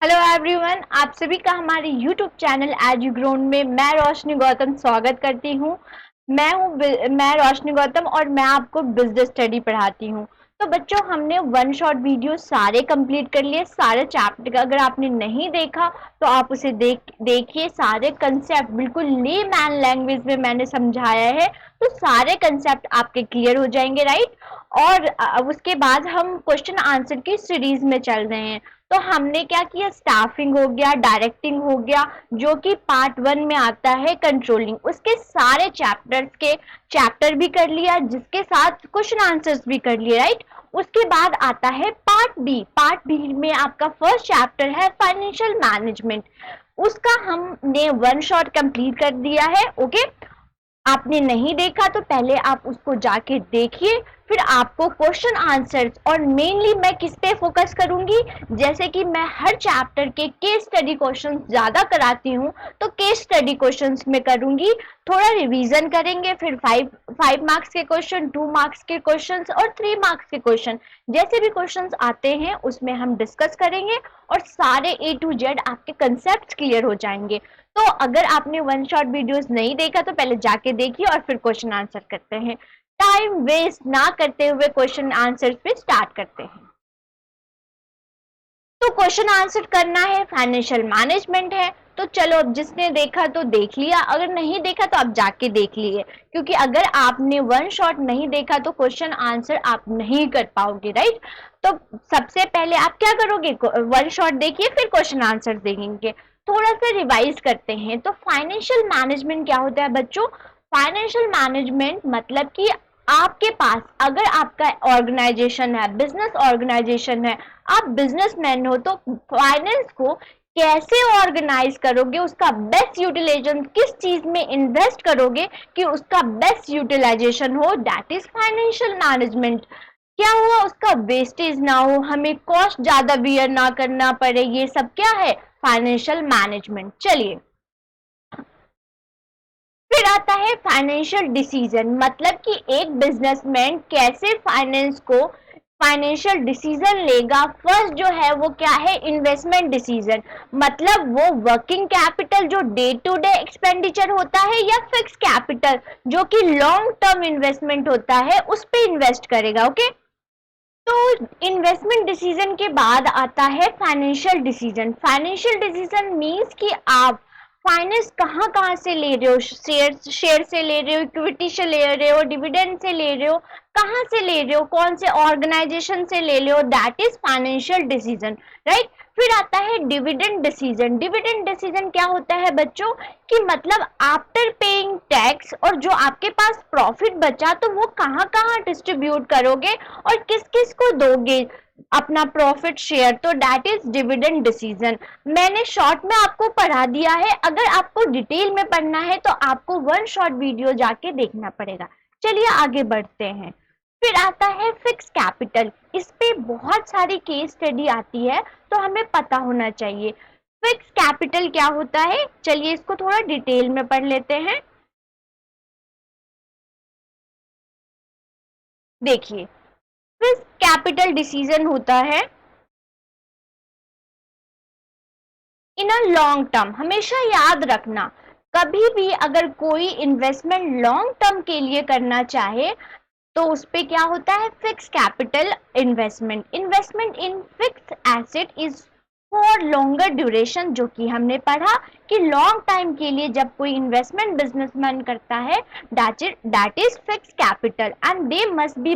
Hello everyone, आप सभी का हमारे YouTube channel as you grown में मैं रोशनी गौतम स्वागत करती हूँ। मैं रोशनी गौतम और मैं आपको बिजनेस स्टडी पढ़ाती हूँ। तो बच्चों, हमने वन शॉट वीडियो सारे कंप्लीट कर लिए, सारे चैप्टर का अगर आपने नहीं देखा तो आप उसे देखिए। सारे कंसेप्ट बिल्कुल लेमैन लैंग्वेज में मैंने समझाया है, तो सारे कंसेप्ट आपके क्लियर हो जाएंगे, राइट। और उसके बाद हम क्वेश्चन आंसर की सीरीज में चल रहे हैं। तो हमने क्या किया, स्टाफिंग हो गया, डायरेक्टिंग हो गया, जो कि पार्ट 1 में आता है कंट्रोलिंग, उसके सारे चैप्टर भी कर लिया, जिसके साथ क्वेश्चन आंसर्स भी कर लिए, राइट। उसके बाद आता है पार्ट बी में आपका फर्स्ट चैप्टर है फाइनेंशियल मैनेजमेंट। उसका हमने वन शॉट कंप्लीट कर दिया है, ओके। आपने नहीं देखा तो पहले आप उसको जाके देखिए, फिर आपको क्वेश्चन आंसर्स, और मेनली मैं किस पे फोकस करूंगी, जैसे कि मैं हर चैप्टर के केस स्टडी क्वेश्चंस ज्यादा कराती हूँ, तो केस स्टडी क्वेश्चंस में करूंगी। थोड़ा रिवीजन करेंगे, फिर 5 मार्क्स के क्वेश्चन, 2 मार्क्स के क्वेश्चंस और 3 मार्क्स के क्वेश्चन, जैसे भी क्वेश्चंस आते हैं उसमें हम डिस्कस करेंगे और सारे A to Z आपके कंसेप्ट क्लियर हो जाएंगे। तो अगर आपने वन शॉट वीडियोस नहीं देखा तो पहले जाके देखिए और फिर क्वेश्चन आंसर करते हैं। टाइम वेस्ट ना करते हुए क्वेश्चन आंसर पे स्टार्ट करते हैं। तो क्वेश्चन आंसर करना है, फाइनेंशियल मैनेजमेंट है। तो चलो, अब जिसने देखा तो देख लिया, अगर नहीं देखा तो आप जाके देख लिए, क्योंकि अगर आपने वन शॉट नहीं देखा तो क्वेश्चन आंसर आप नहीं कर पाओगे, राइट। तो सबसे पहले आप क्या करोगे, वन शॉट देखिए, फिर क्वेश्चन आंसर देखेंगे। थोड़ा सा रिवाइज करते हैं। तो फाइनेंशियल मैनेजमेंट क्या होता है बच्चों? फाइनेंशियल मैनेजमेंट मतलब कि आपके पास, अगर आपका ऑर्गेनाइजेशन है, बिजनेस ऑर्गेनाइजेशन है, आप बिजनेसमैन हो, तो फाइनेंस को कैसे ऑर्गेनाइज करोगे, उसका बेस्ट यूटिलाइजेशन किस चीज में इन्वेस्ट करोगे कि उसका बेस्ट यूटिलाइजेशन हो, दैट इज फाइनेंशियल मैनेजमेंट। क्या हुआ, उसका वेस्टेज ना हो, हमें कॉस्ट ज्यादा बियर ना करना पड़े, ये सब क्या है, फाइनेंशियल मैनेजमेंट। चलिए, फिर आता है फाइनेंशियल डिसीजन, मतलब कि एक बिजनेसमैन कैसे फाइनेंशियल डिसीजन लेगा। फर्स्ट जो है वो क्या है, इन्वेस्टमेंट डिसीजन, मतलब वो वर्किंग कैपिटल जो डे टू डे एक्सपेंडिचर होता है, या फिक्स कैपिटल जो कि लॉन्ग टर्म इन्वेस्टमेंट होता है, उस पे इन्वेस्ट करेगा, ओके। तो इन्वेस्टमेंट डिसीजन के बाद आता है financial decision. Financial decision means कि आप फाइनेंस कहाँ कहाँ से ले रहे हो, शेयर से ले रहे हो, इक्विटी से ले रहे हो, डिविडेंड से ले रहे हो, कहाँ से ले रहे हो, कौन से ऑर्गेनाइजेशन से ले रहे हो, that is financial decision, right. फिर आता है डिविडेंड डिसीजन। डिविडेंड डिसीजन क्या होता है बच्चों, कि मतलब आफ्टर पेइंग टैक्स, और जो आपके पास प्रॉफिट बचा तो वो कहाँ कहाँ डिस्ट्रीब्यूट करोगे और किस किस को दोगे अपना प्रॉफिट शेयर, तो दैट इज डिविडेंड डिसीजन। मैंने शॉर्ट में आपको पढ़ा दिया है, अगर आपको डिटेल में पढ़ना है तो आपको वन शॉट वीडियो जाके देखना पड़ेगा। चलिए आगे बढ़ते हैं। फिर आता है फिक्स कैपिटल। इस पे बहुत सारी केस स्टडी आती है, तो हमें पता होना चाहिए फिक्स कैपिटल क्या होता है। चलिए इसको थोड़ा डिटेल में पढ़ लेते हैं। देखिए, फिक्स कैपिटल डिसीजन होता है इन अ लॉन्ग टर्म। हमेशा याद रखना, कभी भी अगर कोई इन्वेस्टमेंट लॉन्ग टर्म के लिए करना चाहे तो उस पे क्या होता है, fix capital investment. Investment in fix asset is for longer duration, जो कि हमने पढ़ा कि लॉन्ग टाइम के लिए जब कोई इन्वेस्टमेंट बिजनेसमैन करता है, that is fix capital, and they must be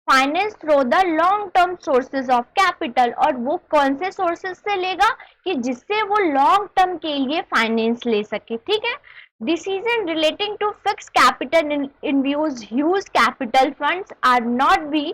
finance through the long term sources of capital. और वो कौन से सोर्सेज से लेगा, कि जिससे वो लॉन्ग टर्म के लिए फाइनेंस ले सके, ठीक है। Decision relating to fixed capital infused huge capital funds are not be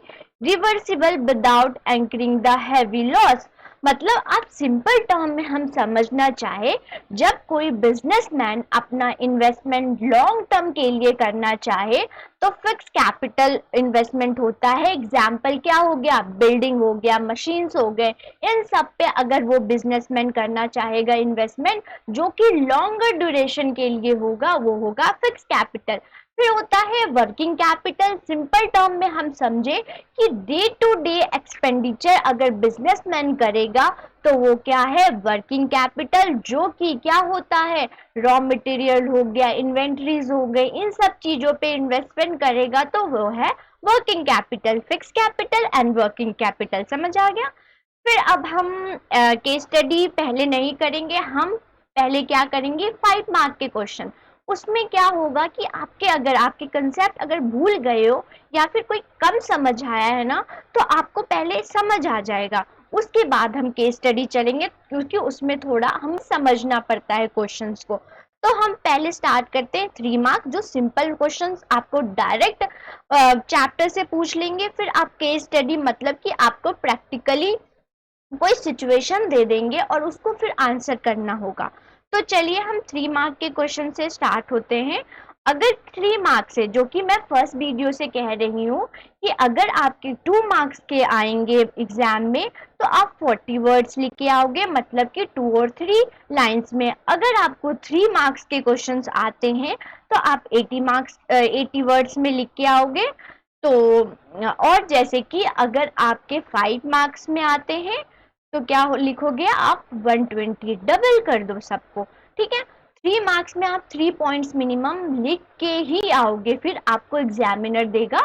reversible without incurring the heavy loss। मतलब आप सिंपल टर्म में हम समझना चाहे, जब कोई बिजनेसमैन अपना इन्वेस्टमेंट लॉन्ग टर्म के लिए करना चाहे तो फिक्स कैपिटल इन्वेस्टमेंट होता है। एग्जाम्पल क्या हो गया, बिल्डिंग हो गया, मशीन्स हो गए, इन सब पे अगर वो बिजनेसमैन करना चाहेगा इन्वेस्टमेंट जो कि लॉन्गर ड्यूरेशन के लिए होगा, वो होगा फिक्स कैपिटल। फिर होता है वर्किंग कैपिटल। सिंपल टर्म में हम समझे कि डे टू डे एक्सपेंडिचर अगर बिजनेसमैन करेगा तो वो क्या है, वर्किंग कैपिटल, जो कि क्या होता है, रॉ मटेरियल हो गया, इन्वेंट्रीज हो गई, इन सब चीजों पे इन्वेस्टमेंट करेगा तो वो है working capital. Fix capital and working capital, समझ आ गया। फिर अब हम केस स्टडी पहले नहीं करेंगे, हम पहले क्या करेंगे, 5 मार्क के क्वेश्चन। उसमें क्या होगा कि आपके अगर आपके कंसेप्ट अगर भूल गए हो या फिर कोई कम समझ आया है ना, तो आपको पहले समझ आ जाएगा, उसके बाद हम केस स्टडी चलेंगे, क्योंकि उसमें थोड़ा हम समझना पड़ता है क्वेश्चंस को। तो हम पहले स्टार्ट करते हैं 3 मार्क, जो सिंपल क्वेश्चंस आपको डायरेक्ट चैप्टर से पूछ लेंगे। फिर आप केस स्टडी मतलब कि आपको प्रैक्टिकली कोई सिचुएशन दे देंगे और उसको फिर आंसर करना होगा। तो चलिए हम 3 मार्क के क्वेश्चन से स्टार्ट होते हैं। अगर 3 मार्क से, जो कि मैं फर्स्ट वीडियो से कह रही हूँ कि अगर आपके 2 मार्क्स के आएंगे एग्जाम में तो आप 40 वर्ड्स लिख के आओगे, मतलब कि 2 और 3 लाइन्स में। अगर आपको 3 मार्क्स के क्वेश्चंस आते हैं तो आप 80 वर्ड्स में लिख के आओगे। तो और जैसे कि अगर आपके 5 मार्क्स में आते हैं तो क्या लिखोगे आप, 120, डबल कर दो सबको, ठीक है। 3 मार्क्स में आप 3 पॉइंट्स मिनिमम लिख के ही आओगे, फिर आपको एग्जामिनर देगा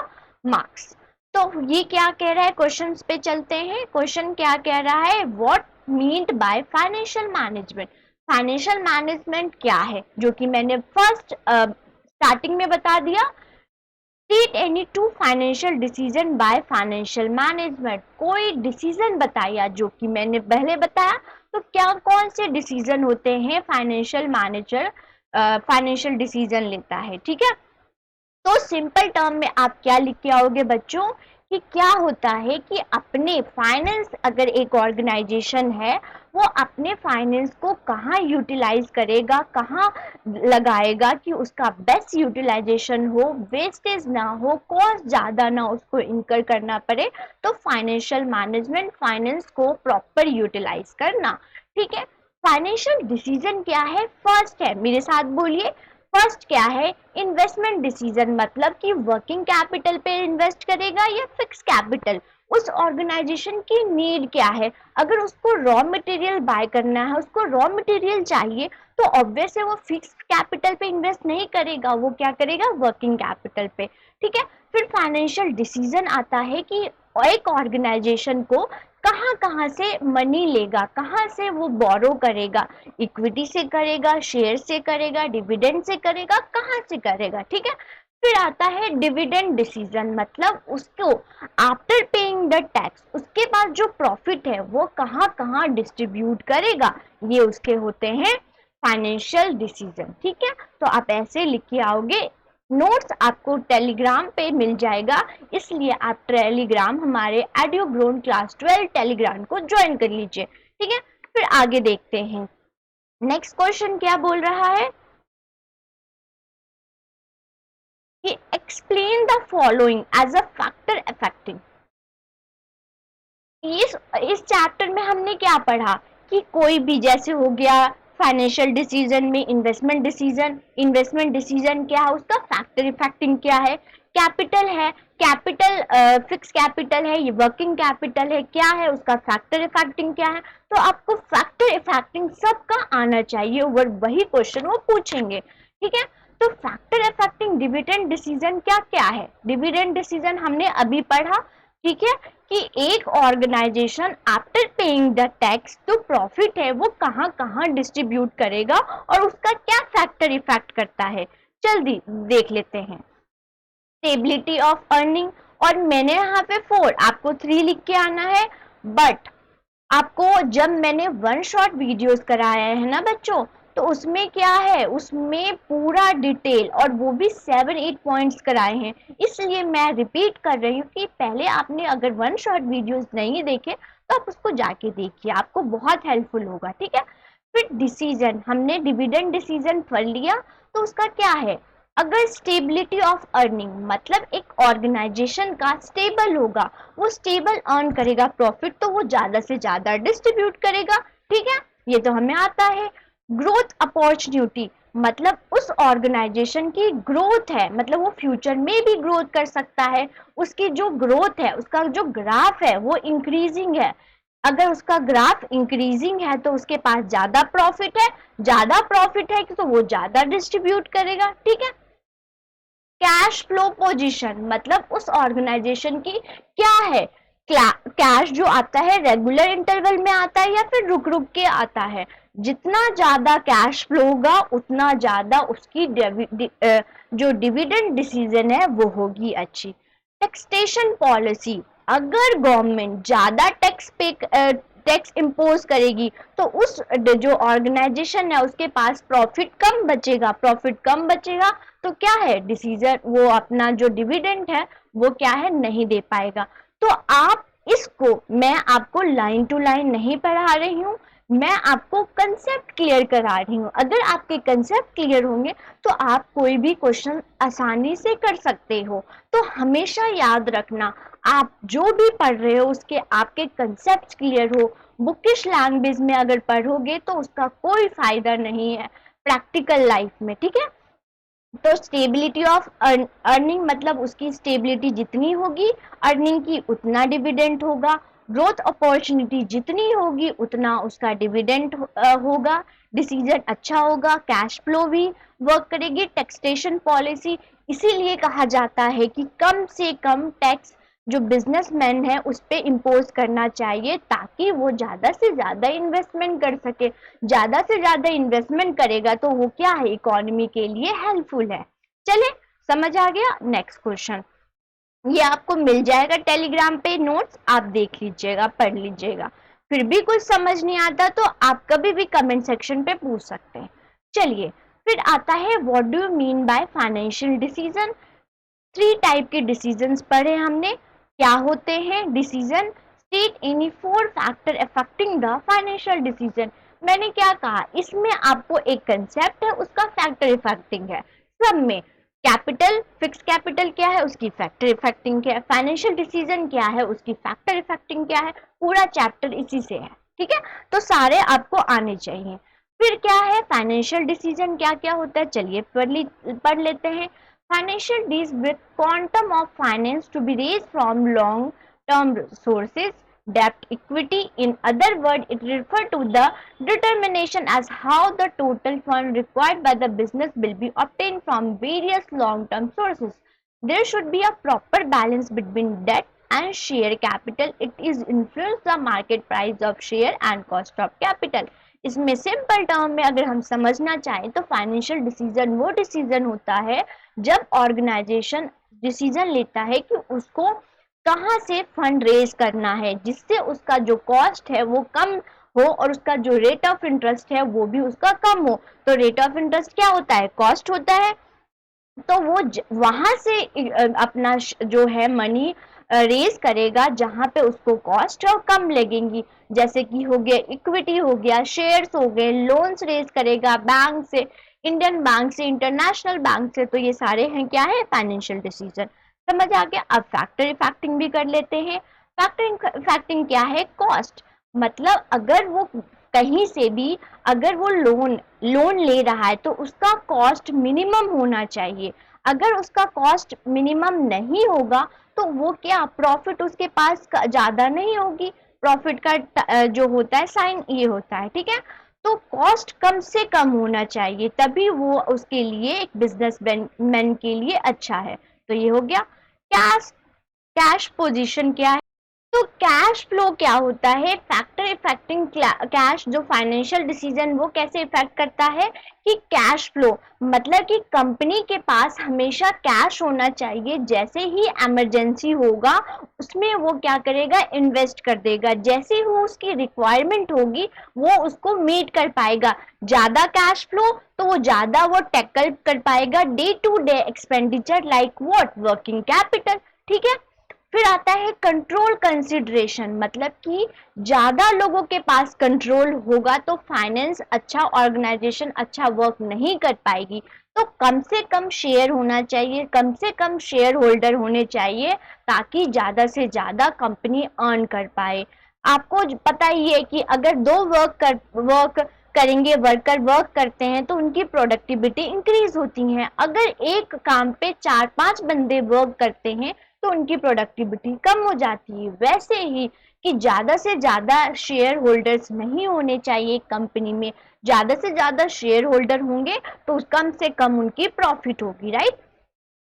मार्क्स। तो ये क्या कह रहा है, क्वेश्चंस पे चलते हैं। क्वेश्चन क्या कह रहा है, what meant by financial management. Financial management क्या है, जो कि मैंने फर्स्ट स्टार्टिंग में बता दिया। Take any two financial decision by financial management. कोई डिसीजन बताया, जो कि मैंने पहले बताया। तो क्या कौन से डिसीजन होते हैं, फाइनेंशियल मैनेजर फाइनेंशियल डिसीजन लेता है, ठीक है। तो सिंपल टर्म में आप क्या लिख के आओगे बच्चों, कि क्या होता है कि अपने फाइनेंस, अगर एक ऑर्गेनाइजेशन है वो अपने फाइनेंस को कहाँ यूटिलाइज करेगा, कहाँ लगाएगा कि उसका बेस्ट यूटिलाइजेशन हो, वेस्टेज ना हो, कॉस्ट ज़्यादा ना उसको इनकर करना पड़े। तो फाइनेंशियल मैनेजमेंट, फाइनेंस को प्रॉपर यूटिलाइज करना, ठीक है। फाइनेंशियल डिसीजन क्या है, फर्स्ट है, मेरे साथ बोलिए, फर्स्ट क्या है, इन्वेस्टमेंट डिसीजन, मतलब कि वर्किंग कैपिटल पे इन्वेस्ट करेगा या फिक्स कैपिटल, उस ऑर्गेनाइजेशन की नीड क्या है। अगर उसको रॉ मटेरियल बाय करना है, उसको रॉ मटेरियल चाहिए, तो ऑब्वियस है वो फिक्स कैपिटल पे इन्वेस्ट नहीं करेगा, वो क्या करेगा, वर्किंग कैपिटल पे, ठीक है। फिर फाइनेंशियल डिसीजन आता है कि एक ऑर्गेनाइजेशन को कहाँ कहाँ से मनी लेगा, कहाँ से वो बोरो करेगा, इक्विटी से करेगा, शेयर से करेगा, डिविडेंड से करेगा, कहाँ से करेगा, ठीक है। फिर आता है डिविडेंड डिसीजन, मतलब उसको आफ्टर पेइंग द टैक्स, उसके बाद जो प्रॉफिट है वो कहाँ कहाँ डिस्ट्रीब्यूट करेगा, ये उसके होते हैं फाइनेंशियल डिसीजन, ठीक है। तो आप ऐसे लिख के आओगे। नोट्स आपको टेलीग्राम पे मिल जाएगा, इसलिए आप टेलीग्राम हमारे एडियोग्रोन क्लास 12 टेलीग्राम को ज्वाइन कर लीजिए, ठीक है। फिर आगे देखते हैं, नेक्स्ट क्वेश्चन क्या बोल रहा है कि explain the following as a factor affecting. इस चैप्टर में हमने क्या पढ़ा कि कोई भी, जैसे हो गया फाइनेंशियल डिसीजन में इन्वेस्टमेंट डिसीजन, इन्वेस्टमेंट डिसीजन क्या है, उसका फैक्टर इफेक्टिंग क्या है, कैपिटल है, कैपिटल फिक्स कैपिटल है, ये वर्किंग कैपिटल है, क्या है उसका फैक्टर इफेक्टिंग क्या है। तो आपको फैक्टर इफेक्टिंग सबका आना चाहिए, और वही क्वेश्चन वो पूछेंगे, ठीक है। तो फैक्टर इफेक्टिंग डिविडेंड डिसीजन क्या क्या है, डिविडेंड डिसीजन हमने अभी पढ़ा, ठीक है, कि एक organization after paying the tax, जो प्रॉफिट है वो कहाँ कहाँ डिस्ट्रीब्यूट करेगा और उसका क्या फैक्टर इफेक्ट करता है। जल्दी देख लेते हैं, स्टेबिलिटी ऑफ अर्निंग, और मैंने यहाँ पे 4, आपको 3 लिख के आना है। बट आपको जब मैंने वन शॉट वीडियोस कराया है ना बच्चों, तो उसमें क्या है, उसमें पूरा डिटेल, और वो भी 7-8 पॉइंट्स कराए हैं, इसलिए मैं रिपीट कर रही हूँ कि पहले आपने अगर वन शॉट वीडियोस नहीं देखे तो आप उसको जाके देखिए, आपको बहुत हेल्पफुल होगा, ठीक है। फिर डिसीजन, हमने डिविडेंड डिसीजन पढ़ लिया, तो उसका क्या है, अगर स्टेबिलिटी ऑफ अर्निंग, मतलब एक ऑर्गेनाइजेशन का स्टेबल होगा, वो स्टेबल अर्न करेगा प्रॉफिट, तो वो ज्यादा से ज्यादा डिस्ट्रीब्यूट करेगा, ठीक है, ये तो हमें आता है। ग्रोथ अपॉर्चुनिटी, मतलब उस ऑर्गेनाइजेशन की ग्रोथ है, मतलब वो फ्यूचर में भी ग्रोथ कर सकता है, उसकी जो ग्रोथ है, उसका जो ग्राफ है वो इंक्रीजिंग है। अगर उसका ग्राफ इंक्रीजिंग है तो उसके पास ज्यादा प्रॉफिट है, ज्यादा प्रॉफिट है तो वो ज्यादा डिस्ट्रीब्यूट करेगा, ठीक है। कैश फ्लो पोजीशन मतलब उस ऑर्गेनाइजेशन की क्या है, कैश जो आता है रेगुलर इंटरवल में आता है या फिर रुक रुक के आता है। जितना ज्यादा कैश फ्लो होगा उतना ज्यादा उसकी जो डिविडेंड डिसीजन है वो होगी अच्छी। टैक्सेशन पॉलिसी, अगर गवर्नमेंट ज्यादा टैक्स इम्पोज करेगी तो उस जो ऑर्गेनाइजेशन है उसके पास प्रॉफिट कम बचेगा, प्रॉफिट कम बचेगा तो क्या है, डिसीजन वो अपना जो डिविडेंड है वो क्या है नहीं दे पाएगा। तो आप इसको, मैं आपको लाइन टू लाइन नहीं पढ़ा रही हूँ, मैं आपको कंसेप्ट क्लियर करा रही हूँ। अगर आपके कंसेप्ट क्लियर होंगे तो आप कोई भी क्वेश्चन आसानी से कर सकते हो। तो हमेशा याद रखना, आप जो भी पढ़ रहे हो उसके आपके कंसेप्ट क्लियर हो। बुकिश लैंग्वेज में अगर पढ़ोगे तो उसका कोई फायदा नहीं है प्रैक्टिकल लाइफ में, ठीक है। तो स्टेबिलिटी ऑफ अर्निंग मतलब उसकी स्टेबिलिटी जितनी होगी अर्निंग की उतना डिविडेंड होगा, ग्रोथ अपॉर्चुनिटी जितनी होगी उतना उसका डिविडेंड होगा, डिसीजन अच्छा होगा, कैश फ्लो भी वर्क करेगी। टैक्सेशन पॉलिसी इसीलिए कहा जाता है कि कम से कम टैक्स जो बिजनेसमैन है उस पर इम्पोज करना चाहिए ताकि वो ज्यादा से ज्यादा इन्वेस्टमेंट कर सके। ज्यादा से ज्यादा इन्वेस्टमेंट करेगा तो वो क्या है, इकोनॉमी के लिए हेल्पफुल है। चले, समझ आ गया। नेक्स्ट क्वेश्चन, ये आपको मिल जाएगा टेलीग्राम पे नोट्स, आप देख लीजिएगा, पढ़ लीजिएगा। फिर भी कुछ समझ नहीं आता तो आप कभी भी कमेंट सेक्शन पे पूछ सकते हैं। चलिए, फिर आता है what do you mean by financial decision. 3 type के डिसीजंस पढ़े हमने। क्या होते हैं decision, state any 4 factor affecting the financial decision. मैंने क्या कहा, इसमें आपको एक कंसेप्ट है, उसका फैक्टर इफेक्टिंग है। सब में कैपिटल, फिक्स कैपिटल क्या है उसकी फैक्टर इफेक्टिंग क्या है, फाइनेंशियल डिसीजन क्या है उसकी फैक्टर इफेक्टिंग क्या है, पूरा चैप्टर इसी से है, ठीक है। तो सारे आपको आने चाहिए। फिर क्या है फाइनेंशियल डिसीजन, क्या क्या होता है, चलिए पढ़ लेते हैं। Financial deals with quantum of finance to be raised from long-term sources, debt, equity. In other words, it refers to the determination as how the total fund required by the business will be obtained from various long-term sources. There should be a proper balance between debt and share capital. It is influence the market price of share and cost of capital. इसमें simple term में अगर हम समझना चाहें तो financial decision वो decision होता है जब ऑर्गेनाइजेशन डिसीजन लेता है कि उसको कहाँ से फंड रेज करना है जिससे उसका जो कॉस्ट है वो कम हो और उसका जो रेट ऑफ इंटरेस्ट है वो भी उसका कम हो। तो रेट ऑफ इंटरेस्ट क्या होता है, कॉस्ट होता है। तो वो वहां से अपना जो है मनी रेज करेगा जहां पे उसको कॉस्ट और कम लगेंगी। जैसे कि हो गया इक्विटी, हो गया शेयर्स, हो गए लोन्स रेज करेगा बैंक से, इंडियन बैंक से, इंटरनेशनल बैंक से। तो ये सारे हैं क्या है, फाइनेंशियल डिसीजन। समझ आ गया। अब फैक्टर इफेक्टिंग भी कर लेते हैं। फैक्टर इफेक्टिंग क्या है, कॉस्ट मतलब अगर वो कहीं से भी अगर वो लोन ले रहा है तो उसका कॉस्ट मिनिमम होना चाहिए। अगर उसका कॉस्ट मिनिमम नहीं होगा तो वो क्या, प्रॉफिट उसके पास ज्यादा नहीं होगी। प्रॉफिट का जो होता है साइन ये होता है, ठीक है। तो कॉस्ट कम से कम होना चाहिए तभी वो उसके लिए एक बिजनेसमैन के लिए अच्छा है। तो ये हो गया। कैश, कैश पोजीशन क्या है, तो कैश फ्लो क्या होता है, फैक्टर इफेक्टिंग कैश। जो फाइनेंशियल डिसीजन वो कैसे इफेक्ट करता है कि कैश फ्लो मतलब कि कंपनी के पास हमेशा कैश होना चाहिए। जैसे ही इमरजेंसी होगा उसमें वो क्या करेगा, इन्वेस्ट कर देगा। जैसे ही उसकी रिक्वायरमेंट होगी वो उसको मीट कर पाएगा। ज्यादा कैश फ्लो तो वो ज्यादा वो टैकल कर पाएगा day to day expenditure like what, working capital, ठीक है। फिर आता है कंट्रोल कंसिडरेशन मतलब कि ज्यादा लोगों के पास कंट्रोल होगा तो फाइनेंस अच्छा, ऑर्गेनाइजेशन अच्छा वर्क नहीं कर पाएगी। तो कम से कम शेयर होना चाहिए, कम से कम शेयर होल्डर होने चाहिए ताकि ज्यादा से ज्यादा कंपनी अर्न कर पाए। आपको पता ही है कि अगर दो वर्क करेंगे, वर्कर वर्क करते हैं तो उनकी प्रोडक्टिविटी इंक्रीज होती है। अगर एक काम पे 4-5 बंदे वर्क करते हैं तो उनकी प्रोडक्टिविटी कम हो जाती है। वैसे ही कि ज़्यादा से ज़्यादा शेयर होल्डर्स नहीं होने चाहिए कंपनी में। ज़्यादा से ज़्यादा शेयर होल्डर होंगे तो कम से कम उनकी प्रॉफिट होगी, राइट।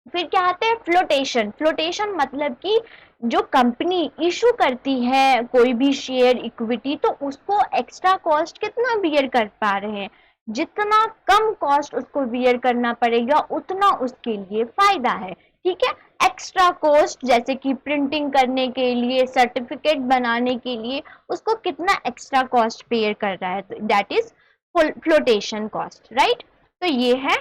फिर क्या आता है फ्लोटेशन। फ्लोटेशन मतलब कि जो कंपनी इशू करती है कोई भी शेयर इक्विटी, तो उसको एक्स्ट्रा कॉस्ट कितना बियर कर पा रहे हैं। जितना कम कॉस्ट उसको बियर करना पड़ेगा उतना उसके लिए फायदा है, ठीक है। एक्स्ट्रा कॉस्ट जैसे कि प्रिंटिंग करने के लिए, सर्टिफिकेट बनाने के लिए उसको कितना एक्स्ट्रा कॉस्ट पेयर कर रहा है, that is flotation cost, right. तो ये है,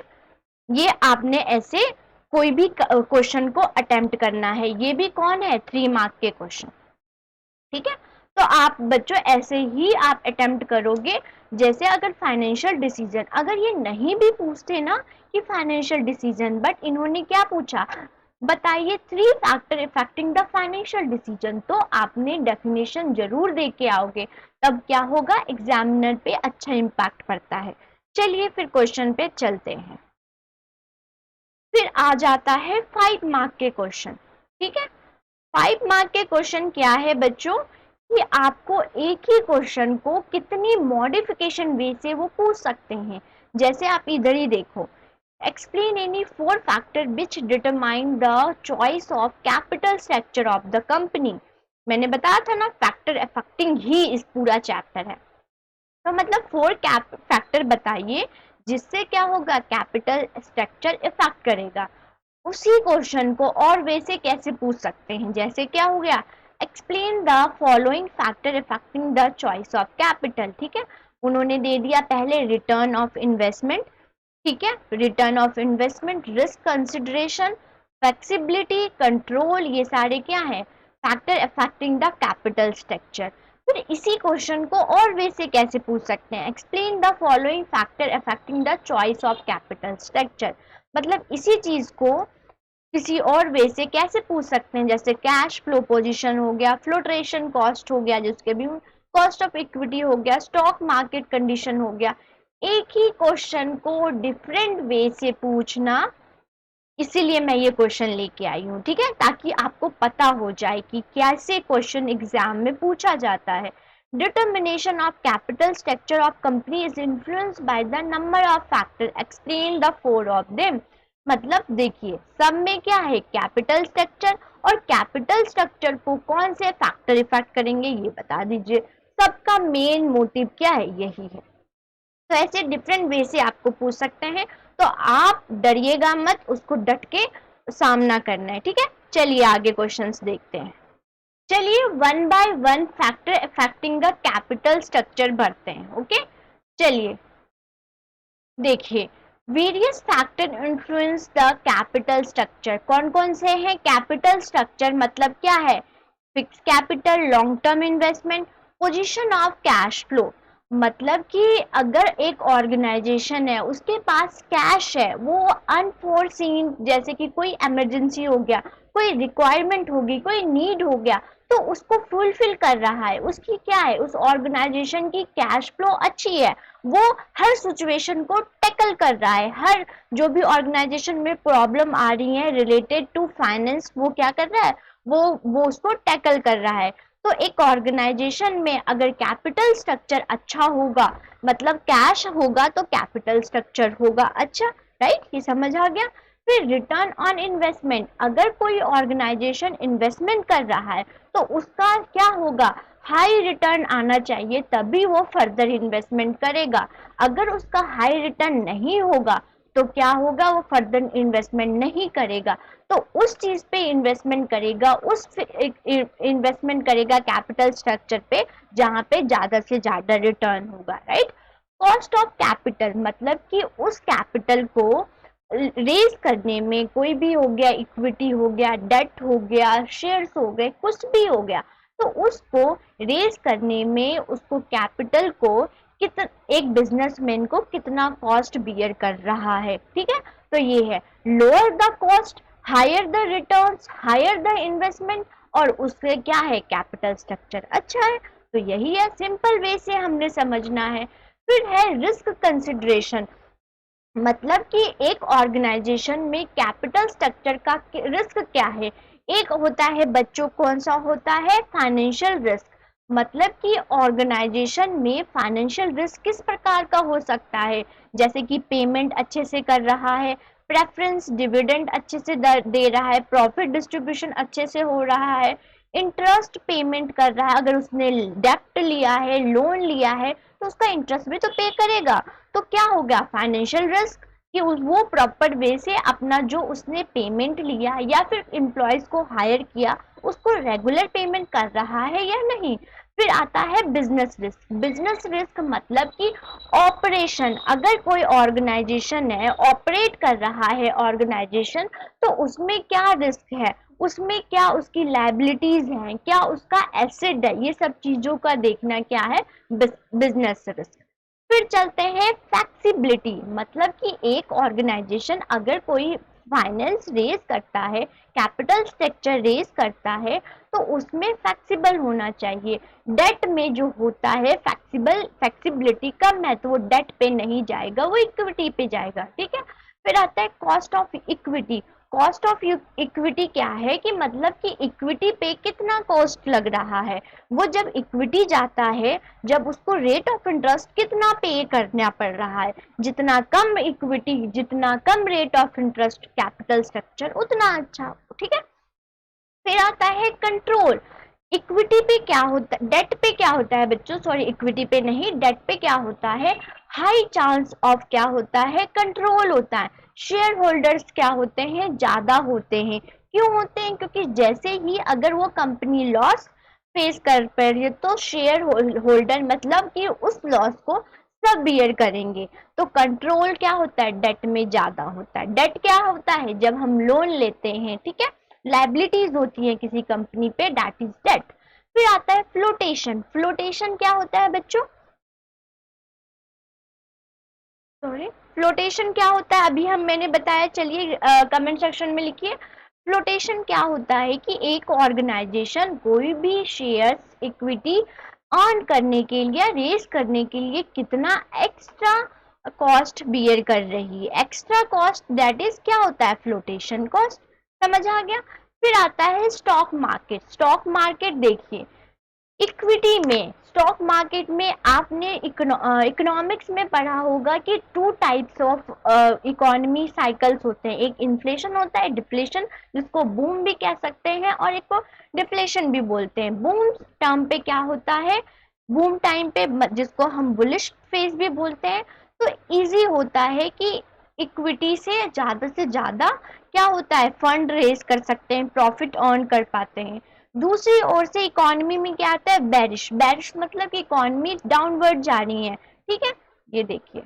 ये आपने ऐसे कोई भी क्वेश्चन को अटेम्प्ट करना है। ये भी कौन है, 3 मार्क के क्वेश्चन, ठीक है। तो आप बच्चों ऐसे ही आप अटेम्प्ट करोगे। जैसे अगर फाइनेंशियल डिसीजन, अगर ये नहीं भी पूछते ना कि फाइनेंशियल डिसीजन, बट इन्होंने क्या पूछा, बताइए 3 factor affecting the financial decision, तो आपने डेफिनेशन जरूर दे के आओगे, तब क्या होगा, एग्जामिनर पे अच्छा इम्पैक्ट पड़ता है। चलिए फिर क्वेश्चन पे चलते हैं। फिर आ जाता है 5 मार्क के क्वेश्चन, ठीक है। 5 मार्क के क्वेश्चन क्या है बच्चों, कि आपको एक ही क्वेश्चन को कितनी मॉडिफिकेशन वे से वो पूछ सकते हैं। जैसे आप इधर ही देखो, explain any 4 factor which determine the choice of capital structure of the company. मैंने बताया था ना, फैक्टर अफेक्टिंग ही इस पूरा चैप्टर है। तो मतलब 4 फैक्टर बताइए जिससे क्या होगा, कैपिटल स्ट्रक्चर इफेक्ट करेगा। उसी क्वेश्चन को और वे से कैसे पूछ सकते हैं, जैसे क्या हो गया, explain the following factor affecting the choice of capital, ठीक है। उन्होंने दे दिया पहले रिटर्न ऑफ इन्वेस्टमेंट, ठीक है, return of investment, risk consideration, flexibility, control, ये सारे क्या है, factor affecting the capital structure. फिर इसी क्वेश्चन को और वे से कैसे पूछ सकते हैं, explain the following factor affecting the choice of capital structure. मतलब इसी चीज को किसी और वे से कैसे पूछ सकते हैं, जैसे कैश फ्लो पोजीशन हो गया, फ्लोटेशन कॉस्ट हो गया, जिसके भी कॉस्ट ऑफ इक्विटी हो गया, स्टॉक मार्केट कंडीशन हो गया। एक ही क्वेश्चन को डिफरेंट वे से पूछना, इसीलिए मैं ये क्वेश्चन लेके आई हूँ, ठीक है, ताकि आपको पता हो जाए कि कैसे क्वेश्चन एग्जाम में पूछा जाता है। Determination of capital structure of company is influenced by the number of factor, explain the 4 of them. मतलब देखिए, सब में क्या है, कैपिटल स्ट्रक्चर, और कैपिटल स्ट्रक्चर को कौन से फैक्टर इफेक्ट करेंगे ये बता दीजिए। सबका मेन मोटिव क्या है, यही है। तो ऐसे डिफरेंट वे से आपको पूछ सकते हैं, तो आप डरिएगा मत, उसको डट के सामना करना है, ठीक है। चलिए आगे क्वेश्चंस देखते हैं। चलिए 1 by 1 factor affecting the capital structure भरते हैं, ओके। चलिए देखिए, various factor influence the capital structure, कौन कौन से हैं, कैपिटल स्ट्रक्चर मतलब क्या है, fix capital, long term investment, position of cash flow. मतलब कि अगर एक ऑर्गेनाइजेशन है उसके पास कैश है, वो अनफोर्सीन, जैसे कि कोई इमरजेंसी हो गया, कोई रिक्वायरमेंट होगी, कोई नीड हो गया, तो उसको फुलफिल कर रहा है, उसकी क्या है, उस ऑर्गेनाइजेशन की कैश फ्लो अच्छी है, वो हर सिचुएशन को टैकल कर रहा है। हर जो भी ऑर्गेनाइजेशन में प्रॉब्लम आ रही है रिलेटेड टू फाइनेंस, वो क्या कर रहा है, वो उसको टैकल कर रहा है। तो एक ऑर्गेनाइजेशन में अगर कैपिटल स्ट्रक्चर अच्छा होगा, मतलब कैश होगा, तो कैपिटल स्ट्रक्चर होगा अच्छा, राइट, ये समझ आ गया। फिर रिटर्न ऑन इन्वेस्टमेंट, अगर कोई ऑर्गेनाइजेशन इन्वेस्टमेंट कर रहा है तो उसका क्या होगा, हाई रिटर्न आना चाहिए, तभी वो फर्दर इन्वेस्टमेंट करेगा। अगर उसका हाई रिटर्न नहीं होगा तो क्या होगा, वो फर्दर इन्वेस्टमेंट नहीं करेगा। तो उस चीज पे इन्वेस्टमेंट करेगा, उस इन्वेस्टमेंट करेगा कैपिटल स्ट्रक्चर पे जहां पे ज्यादा से ज्यादा रिटर्न होगा, राइट। कॉस्ट ऑफ कैपिटल मतलब कि उस कैपिटल को रेज करने में, कोई भी हो गया, इक्विटी हो गया, डेट हो गया, शेयर्स हो गए, कुछ भी हो गया, तो उसको रेज करने में उसको कैपिटल को कितना, एक बिजनेसमैन को कितना कॉस्ट बियर कर रहा है, ठीक है। तो ये है lower the cost, higher the returns, higher the investment, और उससे क्या है, कैपिटल स्ट्रक्चर अच्छा है। तो यही है, सिंपल वे से हमने समझना है। फिर है रिस्क कंसिडरेशन, मतलब कि एक ऑर्गेनाइजेशन में कैपिटल स्ट्रक्चर का रिस्क क्या है। एक होता है बच्चों, कौन सा होता है, फाइनेंशियल रिस्क, मतलब कि ऑर्गेनाइजेशन में फाइनेंशियल रिस्क किस प्रकार का हो सकता है, जैसे कि पेमेंट अच्छे से कर रहा है, प्रेफरेंस डिविडेंड अच्छे से दे रहा है, प्रॉफिट डिस्ट्रीब्यूशन अच्छे से हो रहा है, इंटरेस्ट पेमेंट कर रहा है, अगर उसने डेप्ट लिया है, लोन लिया है, तो उसका इंटरेस्ट भी तो पे करेगा। तो क्या हो गया, फाइनेंशियल रिस्क, कि वो प्रॉपर वे से अपना जो उसने पेमेंट लिया या फिर एम्प्लॉयज को हायर किया उसको रेगुलर पेमेंट कर रहा है या नहीं। फिर आता है बिजनेस रिस्क। बिजनेस रिस्क मतलब कि ऑपरेशन, अगर कोई ऑर्गेनाइजेशन है, ऑपरेट कर रहा है ऑर्गेनाइजेशन, तो उसमें क्या रिस्क है, उसमें क्या उसकी लायबिलिटीज हैं, क्या उसका एसेट है, ये सब चीजों का देखना क्या है, बिजनेस रिस्क। फिर चलते हैं फ्लेक्सिबिलिटी, मतलब कि एक ऑर्गेनाइजेशन अगर कोई फाइनेंस रेज करता है, कैपिटल स्ट्रक्चर रेज करता है, तो उसमें फ्लेक्सिबल होना चाहिए। डेट में जो होता है फ्लेक्सिबिलिटी कम है, तो वो डेट पे नहीं जाएगा, वो इक्विटी पे जाएगा, ठीक है। फिर आता है cost of equity. Cost of equity क्या है, कि मतलब कि इक्विटी पे कितना कॉस्ट लग रहा है, वो जब इक्विटी जाता है, जब उसको रेट ऑफ इंटरेस्ट कितना पे करना पड़ रहा है, जितना कम इक्विटी, जितना कम rate of interest capital structure, उतना अच्छा, ठीक है। फिर आता है कंट्रोल। इक्विटी पे क्या होता है, डेट पे क्या होता है बच्चों, सॉरी इक्विटी पे नहीं, डेट पे क्या होता है, हाई चांस ऑफ क्या होता है, कंट्रोल होता है। शेयर होल्डर्स क्या होते हैं, ज्यादा होते हैं। क्यों होते हैं, क्योंकि जैसे ही अगर वो कंपनी लॉस फेस कर रही है, तो शेयर होल्डर मतलब कि उस लॉस को सब बियर करेंगे। तो कंट्रोल क्या होता है, डेट में ज्यादा होता है। डेट क्या होता है, जब हम लोन लेते हैं, ठीक है, लाइबिलिटीज होती है किसी कंपनी पे, दैट इज डेट। फिर आता है फ्लोटेशन। फ्लोटेशन क्या होता है बच्चों, सॉरी, फ्लोटेशन क्या होता है, अभी हम मैंने बताया, चलिए कमेंट सेक्शन में लिखिए। फ्लोटेशन क्या होता है, कि एक ऑर्गेनाइजेशन कोई भी शेयर्स इक्विटी अर्न करने के लिए, रेज करने के लिए कितना एक्स्ट्रा कॉस्ट बियर कर रही है, एक्स्ट्रा कॉस्ट, दैट इज क्या होता है, फ्लोटेशन कॉस्ट। समझ आ गया। फिर आता है स्टॉक मार्केट। स्टॉक मार्केट देखिए, इक्विटी में, स्टॉक मार्केट में आपने इकोनॉमिक्स में पढ़ा होगा कि two types of economy cycles होते हैं, एक इन्फ्लेशन होता है, डिफ्लेशन, जिसको बूम भी कह सकते हैं, और एक को डिफ्लेशन भी बोलते हैं। बूम टर्म पे क्या होता है, बूम टाइम पे, जिसको हम बुलिश फेज भी बोलते हैं, तो इजी होता है कि इक्विटी से ज्यादा क्या होता है, फंड रेज कर सकते हैं, प्रॉफिट अर्न कर पाते हैं। दूसरी ओर से इकोनॉमी में क्या आता है, बैरिश। बैरिश मतलब कि इकोनॉमी डाउनवर्ड जा रही है, ठीक है, ये देखिए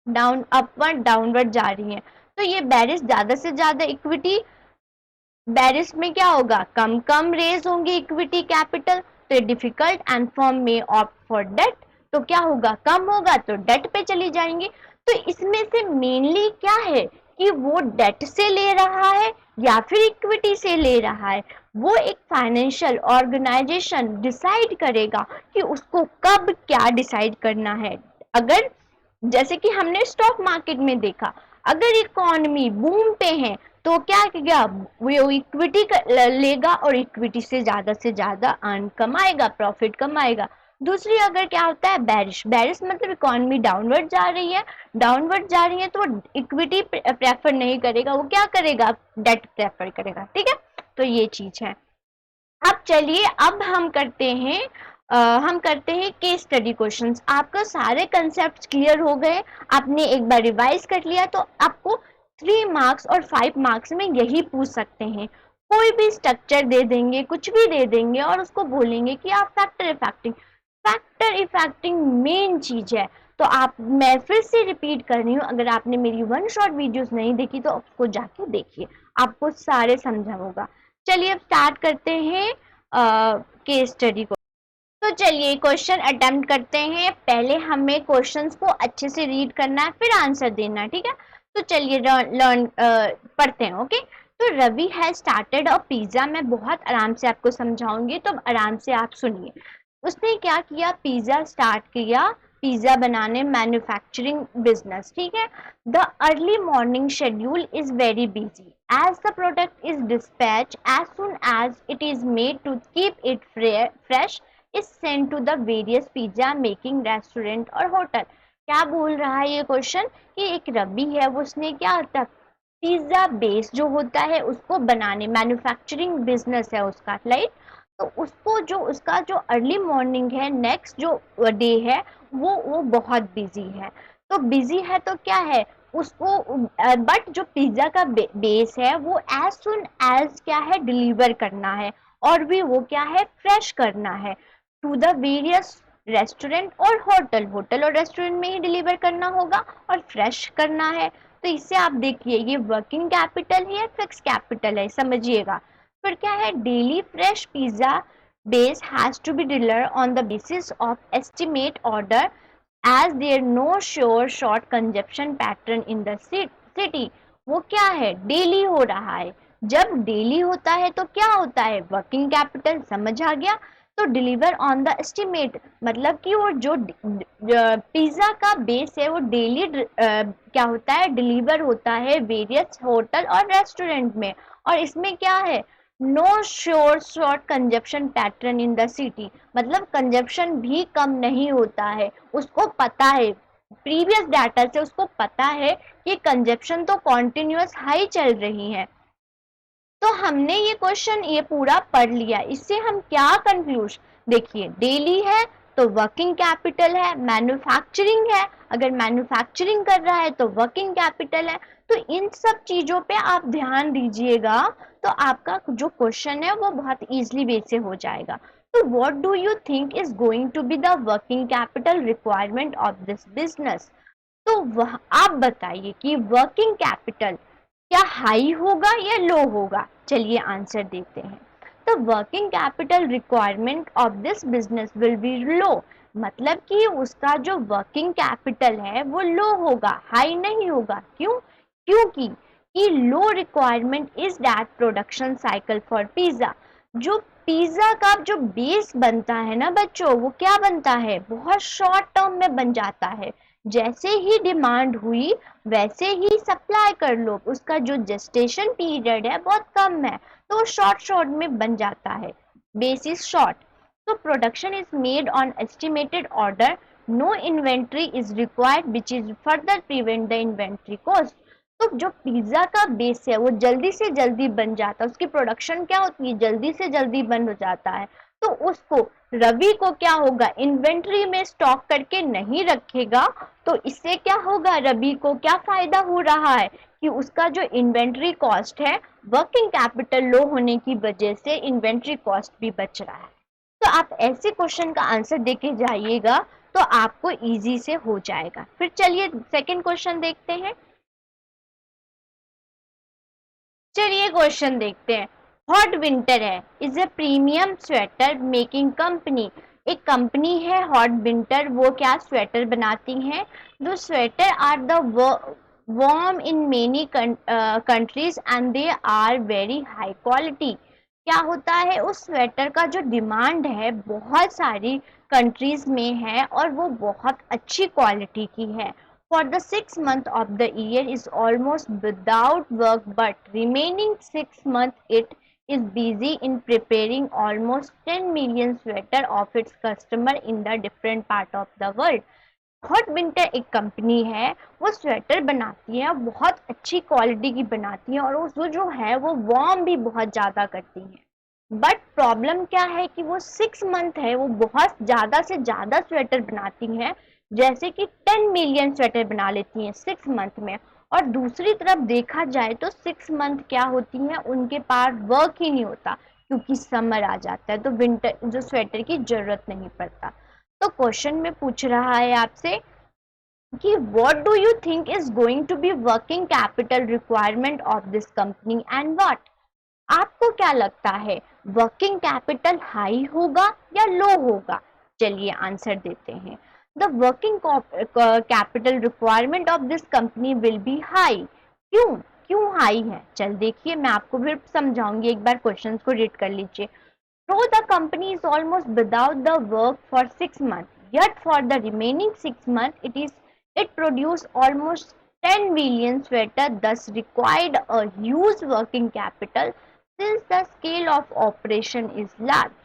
डाउन, अपवर्ड डाउनवर्ड जा रही है, तो ये बैरिश, ज्यादा से ज्यादा इक्विटी, बैरिश में क्या होगा, कम कम रेज होंगे इक्विटी कैपिटल, तो डिफिकल्ट एंड फर्म में ऑप्ट फॉर डेट, तो क्या होगा, कम होगा तो डेट पे चली जाएंगे। तो इसमें से मेनली क्या है, कि वो डेट से ले रहा है या फिर इक्विटी से ले रहा है, वो एक फाइनेंशियल ऑर्गेनाइजेशन डिसाइड करेगा कि उसको कब क्या डिसाइड करना है। अगर, जैसे कि हमने स्टॉक मार्केट में देखा, अगर इकोनॉमी बूम पे है, तो क्या किया, वो इक्विटी लेगा और इक्विटी से ज्यादा अर्न कमाएगा, प्रॉफिट कमाएगा। दूसरी अगर क्या होता है, बैरिश। बैरिश मतलब इकोनॉमी डाउनवर्ड जा रही है, डाउनवर्ड जा रही है, तो वो इक्विटी प्रेफर नहीं करेगा, वो क्या करेगा, डेट प्रेफर करेगा, ठीक है। तो ये चीज है। अब चलिए, अब हम करते हैं केस स्टडी क्वेश्चंस। आपका सारे कंसेप्ट क्लियर हो गए, आपने एक बार रिवाइज कर लिया, तो आपको 3 मार्क्स और 5 मार्क्स में यही पूछ सकते हैं। कोई भी स्ट्रक्चर दे देंगे, कुछ भी दे देंगे, और उसको बोलेंगे कि आप factor affecting, factor affecting main चीज है। तो आप, मैं फिर से रिपीट कर रही हूँ, अगर आपने मेरी वन शॉट वीडियोस नहीं देखी तो उसको जाके देखिए, आपको सारे समझा होगा। चलिए अब स्टार्ट करते हैं केस स्टडी को। तो चलिए क्वेश्चन अटेम्प्ट करते हैं। पहले हमें क्वेश्चंस को अच्छे से रीड करना है, फिर आंसर देना है, ठीक है। तो चलिए लर्न पढ़ते हैं, ओके। तो Ravi has started a pizza. मैं बहुत आराम से आपको समझाऊंगी, तो आराम से आप सुनिए। उसने क्या किया, पिज्जा स्टार्ट किया, पिज्जा बनाने, मैन्युफैक्चरिंग बिजनेस, ठीक है। The early morning schedule is very busy as the product is dispatch as soon as it is made to keep it fresh is send to the various pizza making restaurant और hotel. क्या बोल रहा है ये question कि एक रवि है, वो उसने क्या होता, पिज्जा बेस जो होता है उसको बनाने, मैन्युफैक्चरिंग बिजनेस है उसका, राइट। तो उसको जो उसका जो अर्ली मॉर्निंग है, नेक्स्ट जो डे है, वो बहुत बिजी है। तो बिजी है तो क्या है उसको, बट जो पिज्जा का बेस है वो एज सुन एज क्या है, डिलीवर करना है, और भी वो क्या है, फ्रेश करना है टू द वेरियस रेस्टोरेंट और होटल, होटल और रेस्टोरेंट में ही डिलीवर करना होगा और फ्रेश करना है। तो इससे आप देखिए ये वर्किंग कैपिटल है या फिक्स कैपिटल है, समझिएगा। फिर क्या है, daily fresh pizza base has to be deliver on the basis of estimate order as there no sure short consumption pattern in the city. वो क्या है, डेली हो रहा है। जब डेली होता है तो क्या होता है, वर्किंग कैपिटल, समझ आ गया। तो डिलीवर ऑन द एस्टिमेट मतलब कि वो जो पिज्जा का बेस है वो डेली क्या होता है, डिलीवर होता है वेरियस होटल और रेस्टोरेंट में। और इसमें क्या है, no sure short consumption pattern in the city, मतलब कंजप्शन भी कम नहीं होता है, उसको पता है, प्रीवियस डाटा से उसको पता है कि कंजप्शन तो कॉन्टिन्यूअस हाई चल रही है। तो हमने ये क्वेश्चन ये पूरा पढ़ लिया, इससे हम क्या कंक्लूज, देखिए डेली है तो वर्किंग कैपिटल है, मैन्युफैक्चरिंग है, अगर मैन्युफैक्चरिंग कर रहा है तो वर्किंग कैपिटल है। तो इन सब चीजों पे आप ध्यान दीजिएगा, तो आपका जो क्वेश्चन है वो बहुत इजीली वे से हो जाएगा। तो what do you think is going to be the working capital requirement of this business. तो वह आप बताइए कि वर्किंग कैपिटल क्या हाई होगा या लो होगा, चलिए आंसर देते हैं। तो working capital requirement of this business will be low, मतलब कि उसका जो वर्किंग कैपिटल है वो लो होगा, हाई नहीं होगा। क्यों, क्योंकि कि low requirement is that production cycle for pizza, जो पिज्जा का जो बेस बनता है ना बच्चों, वो क्या बनता है, बहुत शॉर्ट टर्म में बन जाता है। जैसे ही डिमांड हुई वैसे ही सप्लाई कर लो, उसका जो जेस्टेशन पीरियड है बहुत कम है, तो शॉर्ट शॉर्ट में बन जाता है, बेसिस शॉर्ट। तो production is made on estimated order, no inventory is required which is further prevent the inventory cost. तो जो पिज्जा का बेस है वो जल्दी से जल्दी बन जाता है, उसकी प्रोडक्शन क्या होती है, जल्दी से जल्दी बन हो जाता है। तो उसको रवि को क्या होगा, इन्वेंट्री में स्टॉक करके नहीं रखेगा, तो इससे क्या होगा, रवि को क्या फायदा हो रहा है कि उसका जो इन्वेंट्री कॉस्ट है, वर्किंग कैपिटल लो होने की वजह से इन्वेंट्री कॉस्ट भी बच रहा है। तो आप ऐसे क्वेश्चन का आंसर देके जाइएगा तो आपको इजी से हो जाएगा। फिर चलिए सेकंड क्वेश्चन देखते हैं। चलिए क्वेश्चन देखते हैं। हॉट विंटर है is a premium sweater making company, एक कंपनी है हॉट विंटर, वो क्या स्वेटर बनाती हैं। दो sweater are the warm in many countries and they are very high quality। क्या होता है, उस स्वेटर का जो डिमांड है बहुत सारी कंट्रीज में है और वो बहुत अच्छी क्वालिटी की है। For the 6 months of the year is almost without work, but remaining 6 months it is busy in preparing almost 10 million sweater of its customer in the different part of the world। Hot winter एक company है, वो sweater बनाती है, बहुत अच्छी quality की बनाती है और वो जो है वो वार्म भी बहुत ज़्यादा करती है। बट प्रॉब्लम क्या है कि वो 6 मंथ है, वो बहुत ज़्यादा से ज़्यादा स्वेटर बनाती हैं, जैसे कि 10 मिलियन स्वेटर बना लेती हैं 6 मंथ में। और दूसरी तरफ देखा जाए तो 6 मंथ क्या होती है, उनके पास वर्क ही नहीं होता क्योंकि समर आ जाता है, तो विंटर जो स्वेटर की जरूरत नहीं पड़ता। तो क्वेश्चन में पूछ रहा है आपसे कि what do you think is going to be working capital requirement of this company and what. आपको क्या लगता है, वर्किंग कैपिटल हाई होगा या लो होगा, चलिए आंसर देते हैं। The working capital requirement of this company will be high. क्यों, क्यों हाई है, चल देखिए मैं आपको फिर समझाऊंगी, एक बार क्वेश्चन को रीड कर लीजिए। So the company is almost without the work for 6 months, Yet for the remaining 6 months, it produced almost 10 million sweater, thus required a huge working capital since the scale of operation is large.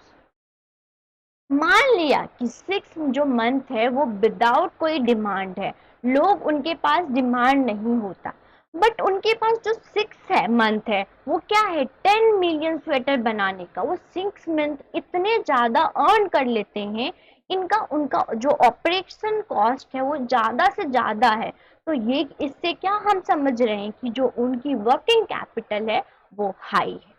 मान लिया कि 6 जो month है वो without कोई demand है, लोग उनके पास डिमांड नहीं होता, बट उनके पास जो 6 है मंथ है वो क्या है, 10 मिलियन स्वेटर बनाने का। वो 6 मंथ इतने ज्यादा अर्न कर लेते हैं, इनका उनका जो ऑपरेशन कॉस्ट है वो ज्यादा से ज्यादा है। तो ये इससे क्या हम समझ रहे हैं कि जो उनकी वर्किंग कैपिटल है वो हाई है।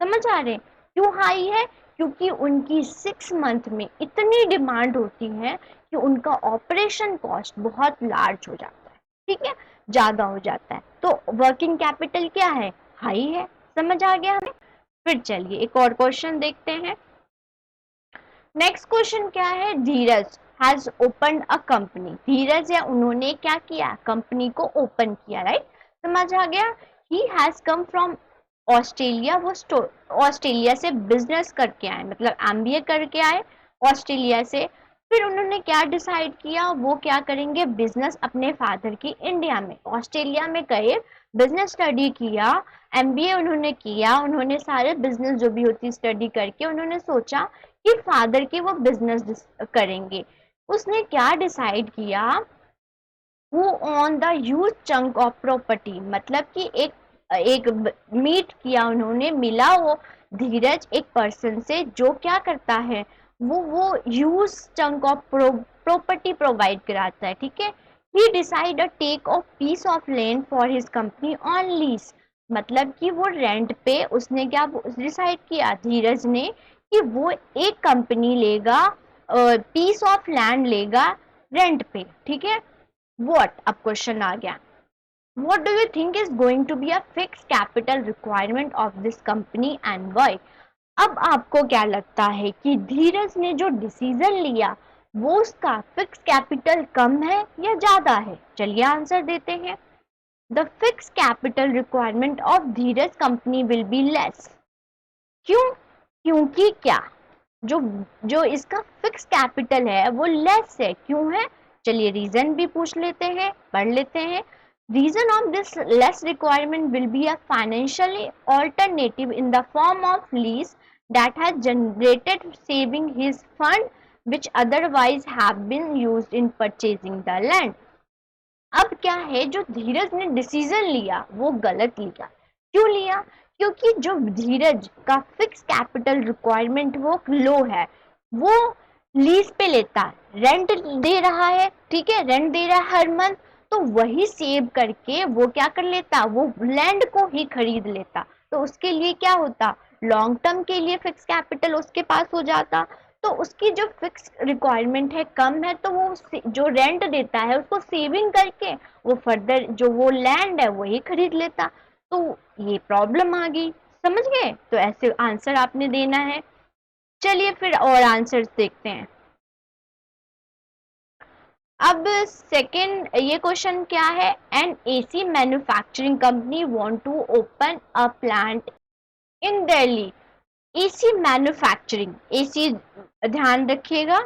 समझ आ रहे हैं क्यों हाई है? क्योंकि उनकी 6 मंथ में इतनी डिमांड होती है कि उनका ऑपरेशन कॉस्ट बहुत लार्ज हो जाता है, ठीक है, ज्यादा हो जाता है। तो वर्किंग कैपिटल क्या है, हाई है। समझ आ गया हमें? फिर चलिए एक और क्वेश्चन देखते हैं। नेक्स्ट क्वेश्चन क्या है, धीरज हैज ओपन अ कंपनी। धीरज है उन्होंने क्या किया, कंपनी को ओपन किया, राइट। समझ आ गया। He has come from Australia, वो ऑस्ट्रेलिया से बिजनेस करके आए, मतलब एमबीए करके आए ऑस्ट्रेलिया से। फिर उन्होंने क्या डिसाइड किया, वो क्या करेंगे, बिजनेस अपने फादर की इंडिया में ऑस्ट्रेलिया में गए, बिजनेस स्टडी किया, एमबीए उन्होंने किया, उन्होंने सारे बिजनेस जो भी होती स्टडी करके उन्होंने सोचा कि फादर की वो बिजनेस करेंगे। उसने क्या डिसाइड किया, who own the huge chunk of property, मतलब कि एक मीट किया उन्होंने, मिला वो धीरज एक पर्सन से जो क्या करता है, वो huge chunk of property provide कराता है, ठीक है। He decide a take of piece of land for his company on lease, मतलब कि वो रेंट पे उसने क्या डिसाइड किया धीरज ने कि वो एक कंपनी लेगा, पीस ऑफ लैंड लेगा रेंट पे, ठीक है। What? अब क्वेश्चन आ गया, what do you think is going to be a fixed capital requirement of this company and why? अब आपको क्या लगता है कि धीरज ने जो डिसीजन लिया वो उसका फिक्स कैपिटल कम है या ज्यादा है? चलिए आंसर देते हैं। The fix capital requirement of Dheeraj company will be less. क्यों? क्योंकि क्या, जो जो इसका फिक्स कैपिटल है वो लेस है। क्यों है? चलिए रीजन भी पूछ लेते हैं, पढ़ लेते हैं। Reason of this less requirement will be a financially alternative in the form of lease that has generated saving his fund which otherwise have been used in purchasing the land। अब क्या है, जो धीरज ने डिसीजन लिया वो गलत लिया। क्यों लिया? क्योंकि जो धीरज का फिक्स कैपिटल रिक्वायरमेंट वो लो है, वो लीज पे लेता है, रेंट दे रहा है, ठीक है, रेंट दे रहा है हर मंथ, तो वही सेव करके वो क्या कर लेता, वो लैंड को ही खरीद लेता। तो उसके लिए क्या होता, लॉन्ग टर्म के लिए फिक्स कैपिटल उसके पास हो जाता। तो उसकी जो फिक्स रिक्वायरमेंट है कम है, तो वो जो रेंट देता है उसको सेविंग करके वो फर्दर जो वो लैंड है वही खरीद लेता। तो ये प्रॉब्लम आ गई, समझ गए? तो ऐसे आंसर आपने देना है। चलिए फिर और आंसर्स देखते हैं। अब सेकंड ये क्वेश्चन क्या है, an AC manufacturing company want to open a plant in Delhi. AC manufacturing, AC ध्यान रखिएगा,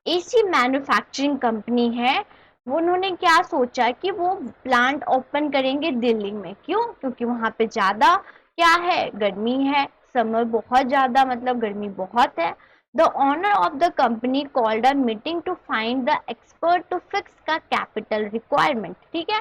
एसी मैन्युफैक्चरिंग कंपनी है, वो उन्होंने क्या सोचा कि वो प्लांट ओपन करेंगे दिल्ली में। क्यों? क्योंकि वहां पे ज्यादा क्या है, गर्मी है, समर बहुत ज्यादा, मतलब गर्मी बहुत है। The owner of the company called a meeting to find the expert to fix का कैपिटल रिक्वायरमेंट, ठीक है।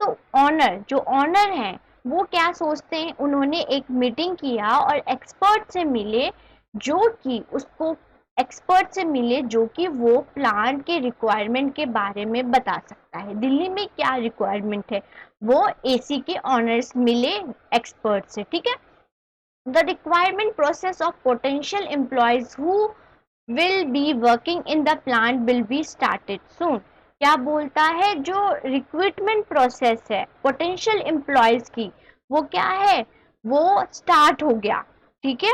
तो ऑनर, जो ऑनर है वो क्या सोचते हैं, उन्होंने एक मीटिंग किया और एक्सपर्ट से मिले, जो कि उसको एक्सपर्ट से मिले जो कि वो प्लांट के रिक्वायरमेंट के बारे में बता सकता है, दिल्ली में क्या रिक्वायरमेंट है। वो एसी के ऑनर्स मिले एक्सपर्ट से, ठीक है। The requirement process of potential employees who will be working in the plant will be started soon. क्या बोलता है, जो रिक्रूटमेंट प्रोसेस है पोटेंशियल एम्प्लॉयज की, वो क्या है, वो स्टार्ट हो गया, ठीक है।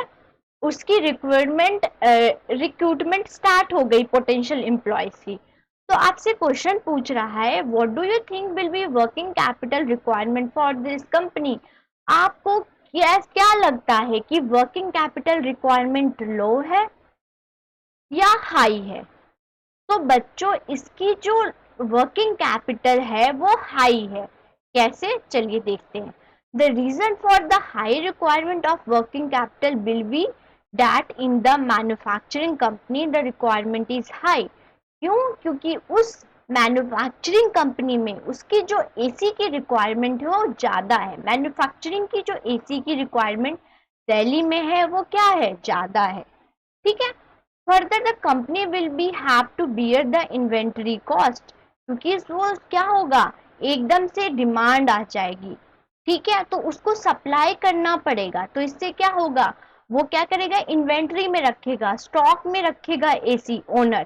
उसकी रिक्रूटमेंट स्टार्ट हो गई पोटेंशियल एम्प्लॉयज की। तो आपसे क्वेश्चन पूछ रहा है, what do you think will be working capital requirement for this company. आपको क्या क्या लगता है कि वर्किंग कैपिटल रिक्वायरमेंट लो है या हाई है? तो बच्चों इसकी जो वर्किंग कैपिटल है वो हाई है। कैसे, चलिए देखते हैं। The reason for the high requirement of working capital will be that in the manufacturing company the requirement is high. क्यों? क्योंकि उस मैन्युफैक्चरिंग कंपनी में उसकी जो एसी की रिक्वायरमेंट है वो ज़्यादा है। मैन्युफैक्चरिंग की जो एसी की रिक्वायरमेंट दिल्ली में है वो क्या है, ज़्यादा है। ठीक है। Further the company will be have to bear the inventory cost, क्योंकि वो क्या होगा, एकदम से डिमांड आ जाएगी। ठीक है, तो उसको सप्लाई करना पड़ेगा। तो इससे क्या होगा, वो क्या करेगा, इन्वेंटरी में रखेगा, स्टॉक में रखेगा एसी ओनर,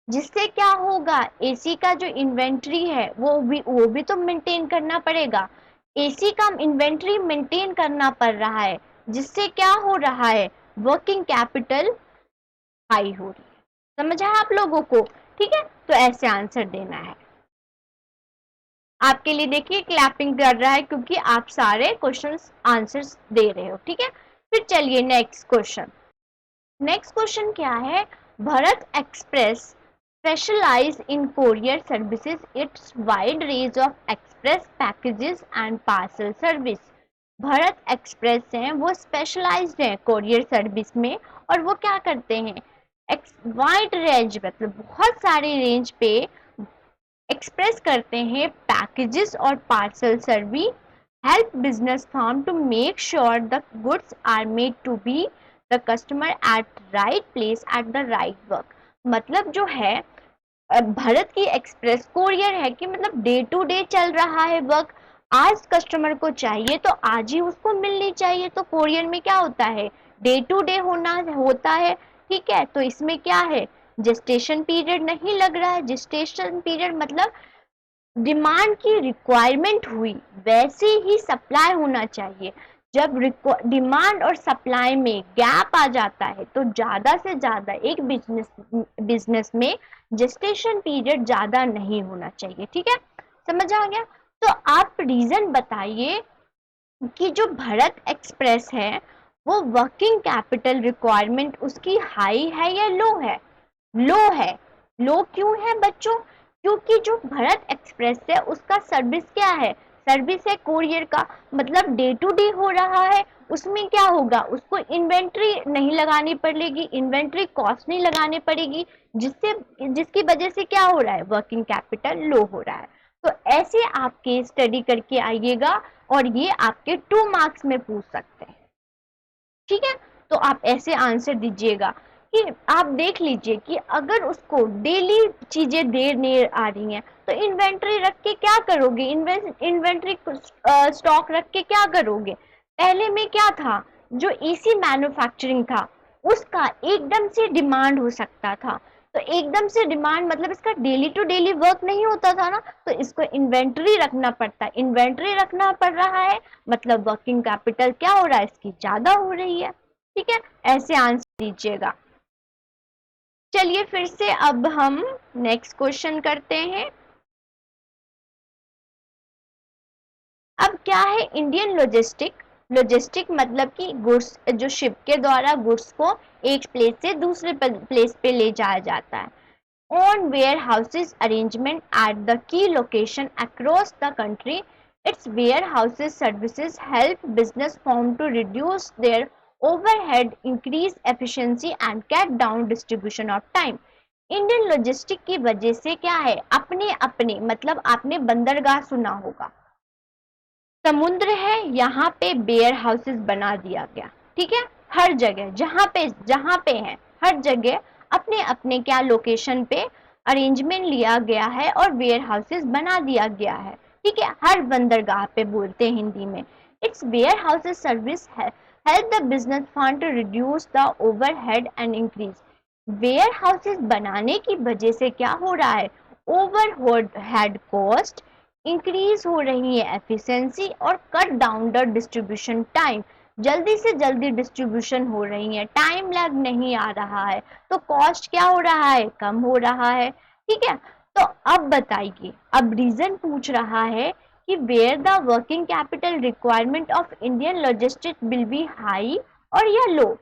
जिससे क्या होगा, एसी का जो इन्वेंट्री है वो भी तो मेंटेन करना पड़ेगा। एसी का इन्वेंट्री मेंटेन करना पड़ रहा है, जिससे क्या हो रहा है, वर्किंग कैपिटल हाई हो रही है। समझ आया आप लोगों को? ठीक है, तो ऐसे आंसर देना है। आपके लिए देखिए क्लैपिंग कर रहा है क्योंकि आप सारे क्वेश्चंस आंसर्स दे रहे हो। ठीक है, फिर चलिए नेक्स्ट क्वेश्चन। नेक्स्ट क्वेश्चन क्या है, Bharat Express specialize in courier services, its wide range of express packages and parcel service. Bharat Express है वो स्पेशलाइज्ड है कोरियर सर्विस में, और वो क्या करते हैं, वाइड रेंज मतलब बहुत सारे रेंज पे एक्सप्रेस करते हैं पैकेजेस और parcel service, help business firm to make sure the goods are made to be the customer at right place at the right work। मतलब जो है भारत की एक्सप्रेस कोरियर है कि मतलब डे टू डे चल रहा है वर्क। आज कस्टमर को चाहिए तो आज ही उसको मिलनी चाहिए। तो कोरियर में क्या होता है, डे टू डे होना होता है। ठीक है, तो इसमें क्या है, जेस्टेशन पीरियड नहीं लग रहा है। जेस्टेशन पीरियड मतलब डिमांड की रिक्वायरमेंट हुई वैसे ही सप्लाई होना चाहिए। जब डिमांड और सप्लाई में गैप आ जाता है तो ज्यादा से ज्यादा एक बिजनेस में जेस्टेशन पीरियड ज्यादा नहीं होना चाहिए। ठीक है, समझ आ गया? तो आप रीजन बताइए कि जो भारत एक्सप्रेस है वो वर्किंग कैपिटल रिक्वायरमेंट उसकी हाई है या लो है? लो है। लो क्यों है बच्चों? क्योंकि जो भारत एक्सप्रेस है उसका सर्विस क्या है, सर्विस है कोरियर का, मतलब डे टू डे हो रहा है। उसमें क्या होगा, उसको इन्वेंट्री नहीं लगानी पड़ेगी, इन्वेंट्री कॉस्ट नहीं लगानी पड़ेगी, जिसकी वजह से क्या हो रहा है, वर्किंग कैपिटल लो हो रहा है। तो ऐसे आपके स्टडी करके आइएगा और ये आपके 2 मार्क्स में पूछ सकते हैं। ठीक है, तो आप ऐसे आंसर दीजिएगा कि आप देख लीजिए कि अगर उसको डेली चीजें देने आ रही हैं तो इन्वेंट्री रख के क्या करोगे, इन्वेंट्री स्टॉक रख के क्या करोगे? पहले में क्या था, जो एसी मैन्युफैक्चरिंग था उसका एकदम से डिमांड हो सकता था। तो एकदम से डिमांड मतलब इसका डेली टू डेली वर्क नहीं होता था ना, तो इसको इन्वेंट्री रखना पड़ता है। इन्वेंट्री रखना पड़ रहा है मतलब वर्किंग कैपिटल क्या हो रहा है, इसकी ज्यादा हो रही है। ठीक है, ऐसे आंसर दीजिएगा। चलिए फिर से अब हम नेक्स्ट क्वेश्चन करते हैं। अब क्या है, इंडियन लॉजिस्टिक। लॉजिस्टिक मतलब कि गुड्स जो शिप के द्वारा गुड्स को एक प्लेस से दूसरे प्लेस पे ले जाया जाता है। On warehouses arrangement at the key location across the country, its warehouses services help business firm to reduce their overhead, increase efficiency and cut down distribution of time। Indian logistic की वजह से क्या है, अपने अपने मतलब आपने बंदरगाह सुना होगा, समुद्र है यहाँ पे वेयर हाउसेस बना दिया गया। ठीक है, हर जगह जहाँ पे है हर जगह अपने अपने क्या लोकेशन पे अरेंजमेंट लिया गया है और वेयर हाउसेस बना दिया गया है। ठीक है, हर बंदरगाह पे बोलते हैं हिंदी में। Its warehouses service help the business fund to reduce the overhead and increase. Warehouses बनाने की वजह से क्या हो रहा है, ओवरहेड कॉस्ट इंक्रीज हो रही है, एफिशिएंसी और cut down the distribution time, जल्दी से जल्दी डिस्ट्रीब्यूशन हो रही है, टाइम लैग नहीं आ रहा है, तो कॉस्ट क्या हो रहा है, कम हो रहा है। ठीक है, तो अब बताइए, अब रीजन पूछ रहा है कि where the working capital requirement of Indian logistic will be high और या लो।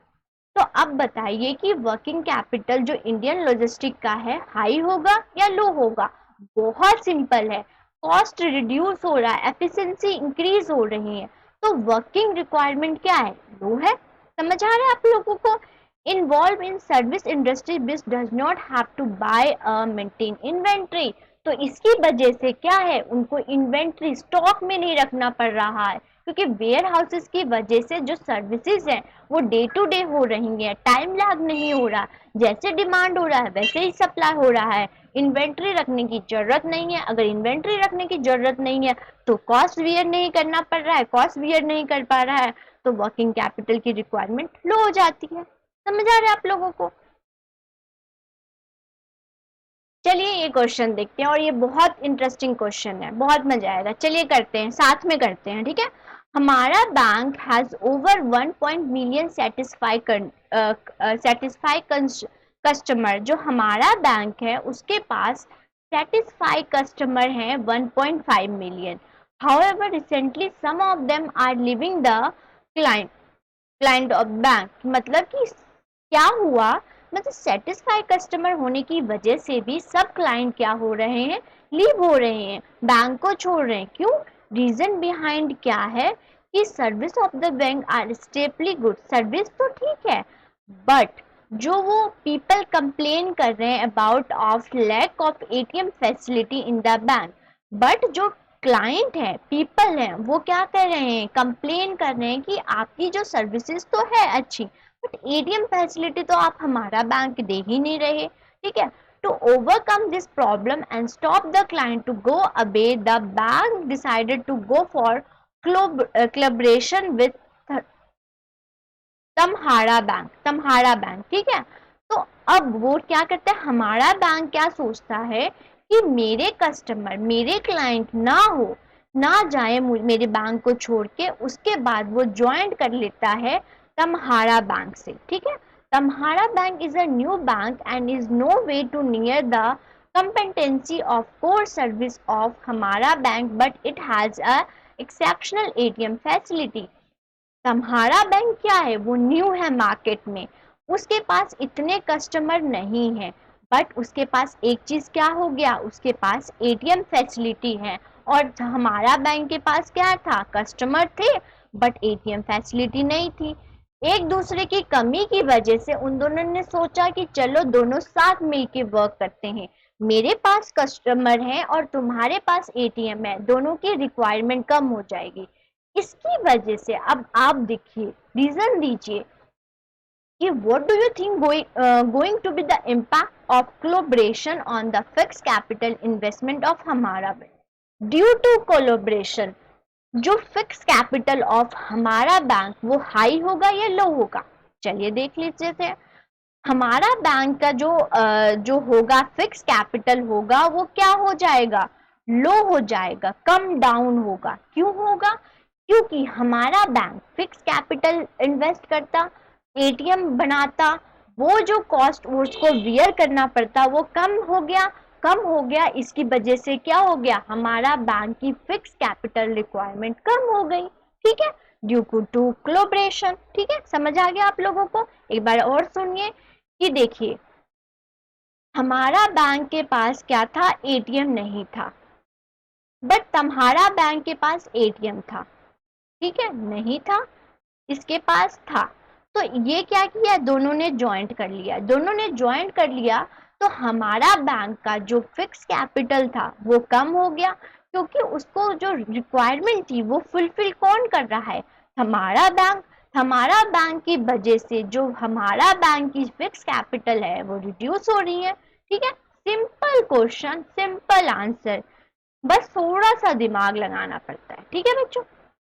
तो अब बताइए कि वर्किंग कैपिटल जो इंडियन लॉजिस्टिक का है हाई होगा या लो होगा? बहुत सिंपल है, कॉस्ट रिड्यूस हो रहा है, एफिशिएंसी इंक्रीज हो रही है, तो वर्किंग रिक्वायरमेंट क्या है? लो है। समझ आ रहा है आप लोगों को? Involve in service industry biz does not have to buy maintain inventory, तो इसकी वजह से क्या है, उनको इन्वेंट्री स्टॉक में नहीं रखना पड़ रहा है, क्योंकि वेयर हाउसेस की वजह से जो सर्विसेज हैं वो डे टू डे हो रही है, टाइम लैग नहीं हो रहा, जैसे डिमांड हो रहा है वैसे ही सप्लाई हो रहा है, इन्वेंट्री रखने की जरूरत नहीं है। अगर इन्वेंट्री रखने की जरूरत नहीं है तो कॉस्ट बियर नहीं करना पड़ रहा है, कॉस्ट बियर नहीं कर पा रहा है, तो वर्किंग कैपिटल की रिक्वायरमेंट लो हो जाती है। समझ आ रहा है आप लोगों को? चलिए ये क्वेश्चन देखते हैं, और ये बहुत इंटरेस्टिंग क्वेश्चन है, बहुत मजा आएगा। चलिए करते हैं, साथ में करते हैं, ठीक है। हमारा bank has over 1 million satisfy customer, जो हमारा बैंक है उसके पास सेटिस्फाई कस्टमर हैं 1.5 million. However recently some of them are living the client client of bank, मतलब कि क्या हुआ, मतलब सेटिस्फाई कस्टमर होने की वजह से भी सब क्लाइंट क्या हो रहे हैं, लीव हो रहे हैं, बैंक को छोड़ रहे हैं। क्यों? रीजन बिहाइंड क्या है कि service of the bank are stably good, service तो ठीक है, बट जो वो पीपल कंप्लेन कर रहे हैं about of lack of ATM facility in the bank, but जो क्लाइंट है, पीपल है, वो क्या कर रहे हैं, कंप्लेन कर रहे हैं कि आपकी जो सर्विसेज तो है अच्छी, बट एटीएम फैसिलिटी तो आप हमारा बैंक दे ही नहीं रहे, ठीक है। To overcome this problem and stop the client to go away, the bank decided to go for collaboration with तम्हारा बैंक, ठीक है। तो अब वो क्या करता है, हमारा बैंक क्या सोचता है कि मेरे कस्टमर, मेरे क्लाइंट ना जाए मेरे बैंक को छोड़ के, उसके बाद वो ज्वाइन कर लेता है तम्हारा बैंक से, ठीक है। तम्हारा bank is a new bank and is no way to near the competency of core service of हमारा bank, but it has a exceptional ATM facility। तुम्हारा बैंक क्या है, वो न्यू है मार्केट में, उसके पास इतने कस्टमर नहीं है, बट उसके पास एक चीज क्या हो गया, उसके पास एटीएम फैसिलिटी है। और हमारा बैंक के पास क्या था, कस्टमर थे बट एटीएम फैसिलिटी नहीं थी। एक दूसरे की कमी की वजह से उन दोनों ने सोचा कि चलो दोनों साथ मिलके वर्क करते हैं, मेरे पास कस्टमर है और तुम्हारे पास एटीएम है, दोनों की रिक्वायरमेंट कम हो जाएगी। इसकी वजह से अब आप देखिए, रीजन दीजिए कि what do you think going to be the impact of collaboration on the fix capital investment of हमारा बैंक। ड्यू टू कोलैबोरेशन जो फिक्स कैपिटल ऑफ हमारा बैंक वो हाई होगा या लो होगा? चलिए देख लीजिए थे। हमारा बैंक का जो होगा फिक्स कैपिटल होगा वो क्या हो जाएगा, लो हो जाएगा, कम डाउन होगा। क्यों होगा? क्योंकि हमारा बैंक फिक्स कैपिटल इन्वेस्ट करता, एटीएम बनाता, वो जो कॉस्ट उसको बियर करना पड़ता वो कम हो गया। इसकी वजह से क्या हो गया, हमारा बैंक की फिक्स कैपिटल रिक्वायरमेंट कम हो गई, ठीक है, ड्यू टू कोलैबोरेशन। ठीक है, समझ आ गया आप लोगों को? एक बार और सुनिए कि देखिए, हमारा बैंक के पास क्या था, एटीएम नहीं था, बट तुम्हारा बैंक के पास एटीएम था, ठीक है, नहीं था, इसके पास था। तो ये क्या किया, दोनों ने ज्वाइंट कर लिया, तो हमारा बैंक का जो फिक्स कैपिटल था वो कम हो गया, क्योंकि उसको जो रिक्वायरमेंट थी वो फुलफिल कौन कर रहा है, हमारा बैंक की वजह से जो हमारा बैंक की फिक्स कैपिटल है वो रिड्यूस हो रही है। ठीक है, सिंपल क्वेश्चन, सिंपल आंसर, बस थोड़ा सा दिमाग लगाना पड़ता है। ठीक है बच्चों,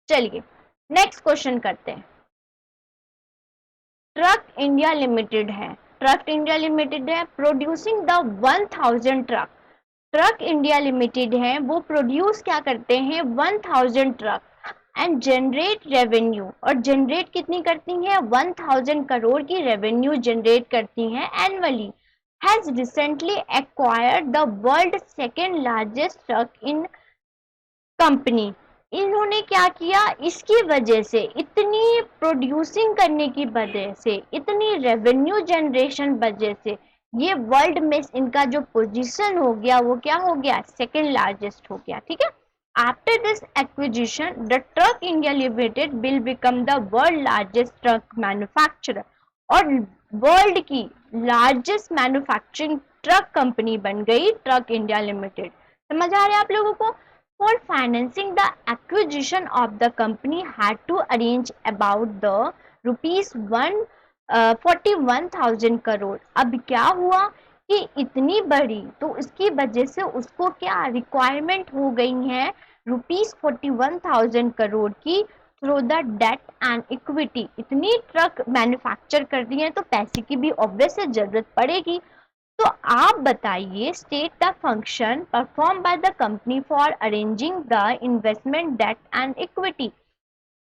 चलिए नेक्स्ट क्वेश्चन करते हैं। ट्रक इंडिया लिमिटेड है producing the 1000 truck India limited है, वो प्रोड्यूस क्या करते हैं, 1000 ट्रक एंड जनरेट रेवेन्यू, और जनरेट कितनी करती हैं, 1000 करोड़ की रेवेन्यू जनरेट करती हैं annually. Has recently acquired the world second largest truck in company, इन्होंने क्या किया, इसकी वजह से, इतनी प्रोड्यूसिंग करने की वजह से, इतनी रेवेन्यू जनरेशन वजह से ये वर्ल्ड में इनका जो पोजीशन हो गया वो क्या हो गया, सेकंड लार्जेस्ट हो गया। ठीक है, after this acquisition the truck India limited will become the world largest truck manufacturer, और वर्ल्ड की लार्जेस्ट मैन्युफैक्चरिंग ट्रक कंपनी बन गई ट्रक इंडिया लिमिटेड। समझ आ रहा है आप लोगों को? For financing the acquisition of the company had to arrange about the rupees 41,000 crore. अब क्या हुआ कि इतनी बड़ी, तो इसकी वजह से उसको क्या रिक्वायरमेंट हो गई है रुपीज 41,000 करोड़ की through the debt and equity. इतनी ट्रक मैन्युफैक्चर कर दी है तो पैसे की भी ऑब्वियस जरूरत पड़ेगी। तो आप बताइए, state the function perform by the company for arranging the investment debt and equity.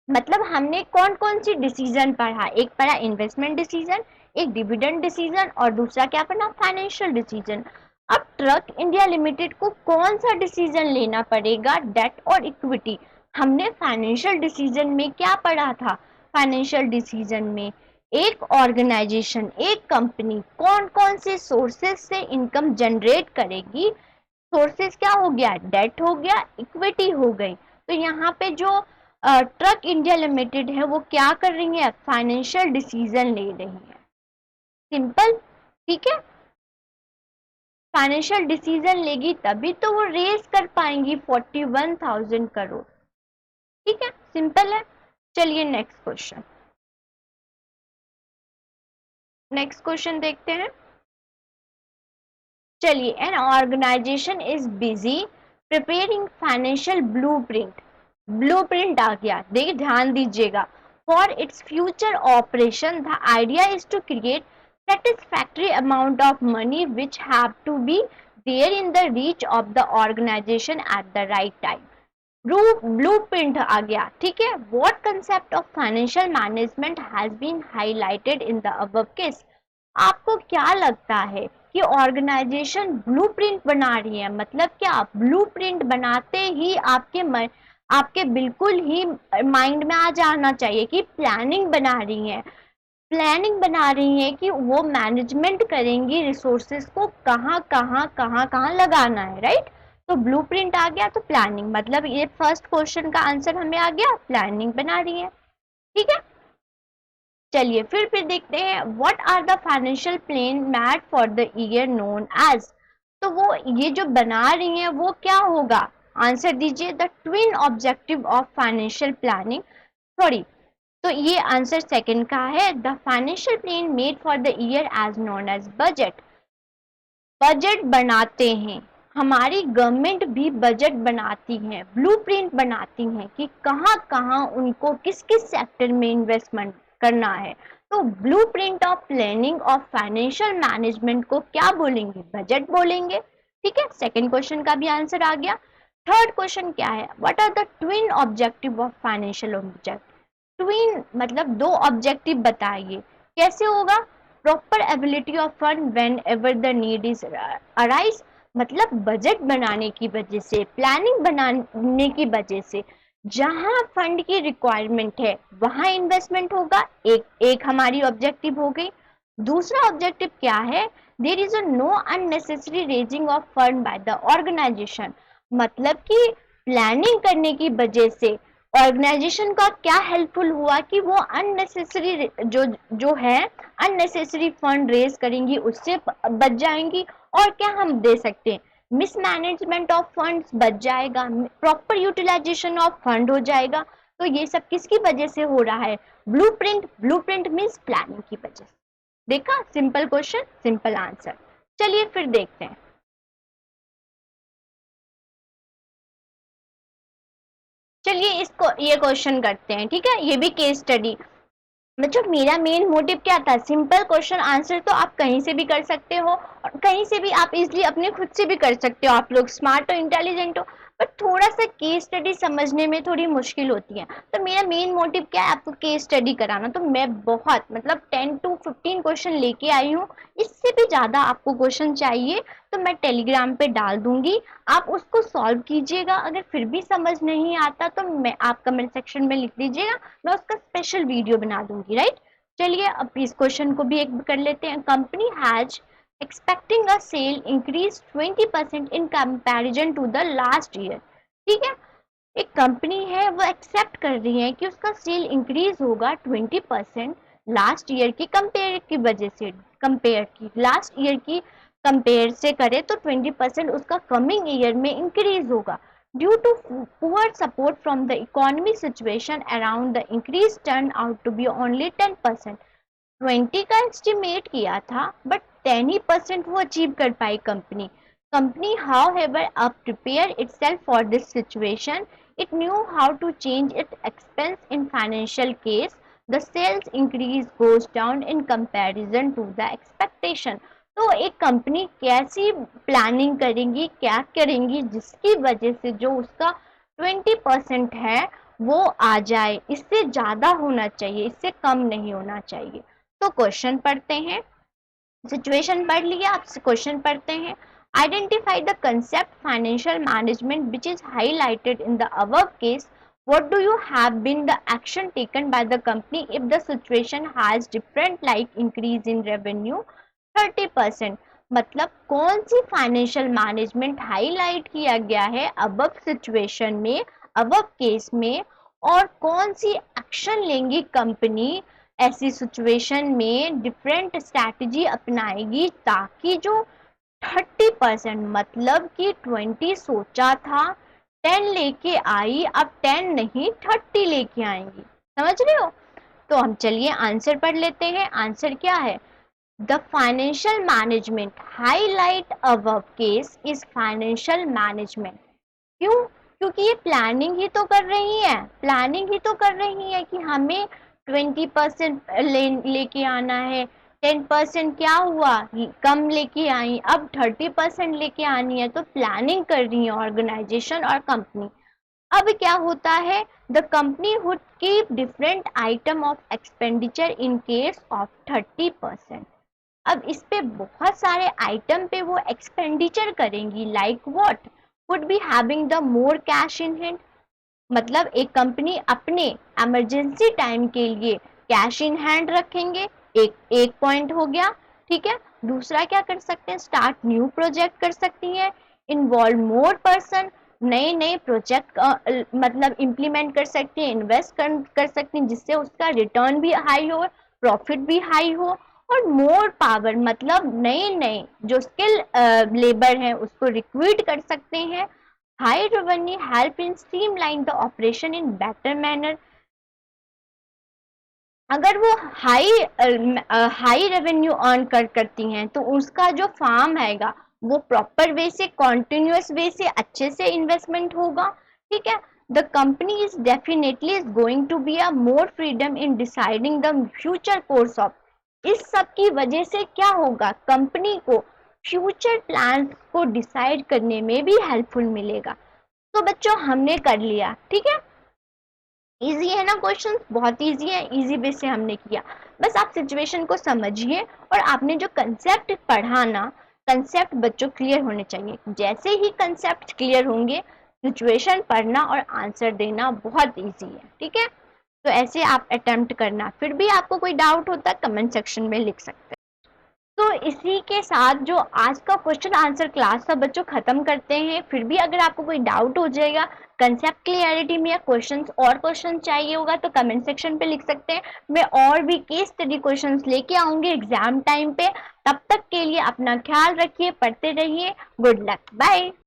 मतलब हमने कौन कौन सी डिसीजन पढ़ा, एक पढ़ा इन्वेस्टमेंट डिसीजन, एक डिविडेंड डिसीजन, और दूसरा क्या पढ़ा, फाइनेंशियल डिसीजन। अब ट्रक इंडिया लिमिटेड को कौन सा डिसीजन लेना पड़ेगा, डेट और इक्विटी। हमने फाइनेंशियल डिसीजन में क्या पढ़ा था, फाइनेंशियल डिसीजन में एक ऑर्गेनाइजेशन, एक कंपनी कौन कौन से सोर्सेस से इनकम जनरेट करेगी। सोर्सेस क्या हो गया, डेट हो गया, इक्विटी हो गई। तो यहाँ पे जो ट्रक इंडिया लिमिटेड है वो क्या कर रही है, फाइनेंशियल डिसीजन ले रही है। सिंपल, ठीक है। फाइनेंशियल डिसीजन लेगी तभी तो वो रेज कर पाएंगी 41,000 करोड़। ठीक है, सिंपल है। चलिए नेक्स्ट क्वेश्चन, नेक्स्ट क्वेश्चन देखते हैं। चलिए, an organisation is busy preparing financial blueprint. Blueprint आ गया, देखिए ध्यान दीजिएगा। For its future operation the idea is to create satisfactory amount of money which have to be there in the reach of the organization at the right time. Blueprint आ गया, ठीक है। What concept of financial management has been highlighted in the above case? आपको क्या लगता है कि organisation blueprint बना रही है, मतलब क्या ब्लूप्रिंट बनाते ही आपके बिल्कुल ही माइंड में आ जाना चाहिए कि प्लानिंग बना रही है। प्लानिंग बना रही है कि वो मैनेजमेंट करेंगी रिसोर्सेज को कहाँ कहाँ लगाना है, राइट। तो ब्लूप्रिंट आ गया तो प्लानिंग, मतलब ये फर्स्ट क्वेश्चन का आंसर हमें आ गया, प्लानिंग बना रही है। ठीक है, चलिए फिर देखते हैं, what are the financial plan made for the year known as. तो वो ये जो बना रही हैं वो क्या होगा, आंसर दीजिए। The twin objective of financial planning, sorry, तो ये आंसर सेकंड का है। The financial plan made for the year as known as budget. Budget बनाते हैं, हमारी गवर्नमेंट भी बजट बनाती है, ब्लूप्रिंट बनाती है कि कहाँ कहाँ उनको किस किस सेक्टर में इन्वेस्टमेंट करना है। तो blueprint of planning of financial management को क्या बोलेंगे, बजट बोलेंगे। ठीक है, सेकंड क्वेश्चन का भी आंसर आ गया। थर्ड क्वेश्चन क्या है, what are the twin objective of financial object. Twin मतलब दो ऑब्जेक्टिव बताइए, कैसे होगा, proper ability of fund whenever the need is arise, मतलब बजट बनाने की वजह से, प्लानिंग बनाने की वजह से जहां फंड की रिक्वायरमेंट है वहां इन्वेस्टमेंट होगा। एक हमारी ऑब्जेक्टिव हो गई। दूसरा ऑब्जेक्टिव क्या है, there is no unnecessary raising of fund by the organization, मतलब कि प्लानिंग करने की वजह से ऑर्गेनाइजेशन का क्या हेल्पफुल हुआ कि वो अननेसेसरी जो है अननेसेसरी फंड रेज करेंगी, उससे बच जाएंगी। और क्या हम दे सकते हैं, मिसमैनेजमेंट ऑफ फंड्स बच जाएगा, प्रॉपर यूटिलाइजेशन ऑफ फंड हो जाएगा। तो ये सब किसकी वजह से हो रहा है, ब्लूप्रिंट। ब्लूप्रिंट मीन्स प्लानिंग की वजह से। देखा, सिंपल क्वेश्चन सिंपल आंसर। चलिए फिर देखते हैं, चलिए इसको ये क्वेश्चन करते हैं। ठीक है, ये भी केस स्टडी। मतलब मेरा मेन मोटिव क्या था, सिंपल क्वेश्चन आंसर तो आप कहीं से भी कर सकते हो और कहीं से भी आप इजीली अपने खुद से भी कर सकते हो, आप लोग स्मार्ट हो इंटेलिजेंट हो। बट थोड़ा सा केस स्टडी समझने में थोड़ी मुश्किल होती है। तो मेरा मेन मोटिव क्या है, आपको केस स्टडी कराना। तो मैं बहुत मतलब 10 to 15 क्वेश्चन लेके आई हूँ। इससे भी ज़्यादा आपको क्वेश्चन चाहिए तो मैं टेलीग्राम पे डाल दूंगी, आप उसको सॉल्व कीजिएगा। अगर फिर भी समझ नहीं आता तो मैं आप कमेंट सेक्शन में लिख दीजिएगा, मैं उसका स्पेशल वीडियो बना दूंगी, राइट। चलिए अब इस क्वेश्चन को भी एक कर लेते हैं। Company has expecting a sale increase 20% in comparison to the last year। ठीक है, एक कंपनी है वो एक्सेप्ट कर रही है कि उसका सेल इंक्रीज होगा 20% लास्ट ईयर की कंपेयर की वजह से, कंपेयर की लास्ट ईयर की कंपेयर से करे तो 20% उसका कमिंग ईयर में इंक्रीज होगा। Due to poor support from the economy situation around the increase turn out to be only 10%। 20 का एस्टिमेट किया था बट 10% वो अचीव कर पाई कंपनी। कंपनी however अब prepare itself for this situation, it knew how to change its expense in financial case the sales increase goes down in comparison to the expectation। तो एक company कैसी planning करेंगी, क्या करेंगी जिसकी वजह से जो उसका 20% है वो आ जाए, इससे ज़्यादा होना चाहिए, इससे कम नहीं होना चाहिए। तो क्वेश्चन पढ़ते हैं, सिचुएशन पढ़ लिया, आप क्वेश्चन पढ़ते हैं। Identify the concept financial management which is highlighted in the above case. what do you have been the action taken by the company if the situation has different like increase in revenue 30%। मतलब कौन सी financial management highlight किया गया है above situation में, above case में, और कौन सी action लेंगी कंपनी ऐसी सिचुएशन में, डिफरेंट स्ट्रैटेजी अपनाएगी ताकि जो 30% मतलब कि 20 सोचा था 10 लेके आई, अब 10 नहीं 30 लेके आएंगी, समझ रहे हो। तो हम चलिए आंसर पढ़ लेते हैं। आंसर क्या है, the financial management highlight above case is financial management. क्यों, क्योंकि ये प्लानिंग ही तो कर रही है, प्लानिंग ही तो कर रही है कि हमें 20% लेके आना है, 10% क्या हुआ कम लेके आई, अब 30% लेके आनी है। तो प्लानिंग कर रही है ऑर्गेनाइजेशन और कंपनी। अब क्या होता है, the company would keep different item of expenditure in case of 30%। अब इस पे बहुत सारे आइटम पे वो एक्सपेंडिचर करेंगी, like what, would be having the more cash in hand. मतलब एक कंपनी अपने इमरजेंसी टाइम के लिए कैश इन हैंड रखेंगे, एक पॉइंट हो गया, ठीक है। दूसरा क्या कर सकते हैं, स्टार्ट न्यू प्रोजेक्ट कर सकती हैं, इन्वॉल्व मोर पर्सन, नए नए प्रोजेक्ट मतलब इम्प्लीमेंट कर सकती हैं, इन्वेस्ट कर सकती हैं जिससे उसका रिटर्न भी हाई हो, प्रॉफिट भी हाई हो। और मोर पावर मतलब नए नए जो स्किल लेबर हैं उसको रिक्रूट कर सकते हैं। High revenue help in streamline the operation in better manner. अगर वो हाई रेवेन्यू अर्न करती हैं तो उसका जो फार्म हैगा वो प्रॉपर वे से, कॉन्टिन्यूस वे से अच्छे से इन्वेस्टमेंट होगा, ठीक है। The company is definitely is going to be a more freedom in deciding the future course of. इस सब की वजह से क्या होगा, कंपनी को फ्यूचर प्लान को डिसाइड करने में भी हेल्पफुल मिलेगा। तो बच्चों हमने कर लिया, ठीक है। इजी है ना क्वेश्चन, बहुत इजी है, इजी बेस से हमने किया। बस आप सिचुएशन को समझिए और आपने जो कंसेप्ट पढ़ा ना, कंसेप्ट बच्चों क्लियर होने चाहिए। जैसे ही कंसेप्ट क्लियर होंगे सिचुएशन पढ़ना और आंसर देना बहुत इजी है, ठीक है। तो ऐसे आप अटेम्प्ट करना, फिर भी आपको कोई डाउट होता है कमेंट सेक्शन में लिख सकते हैं। तो इसी के साथ जो आज का क्वेश्चन आंसर क्लास था बच्चों खत्म करते हैं। फिर भी अगर आपको कोई डाउट हो जाएगा कंसेप्ट क्लियरिटी में या क्वेश्चन चाहिए होगा तो कमेंट सेक्शन पे लिख सकते हैं। मैं और भी केस स्टडी क्वेश्चंस लेके आऊंगी एग्जाम टाइम पे। तब तक के लिए अपना ख्याल रखिए, पढ़ते रहिए। Good luck, bye.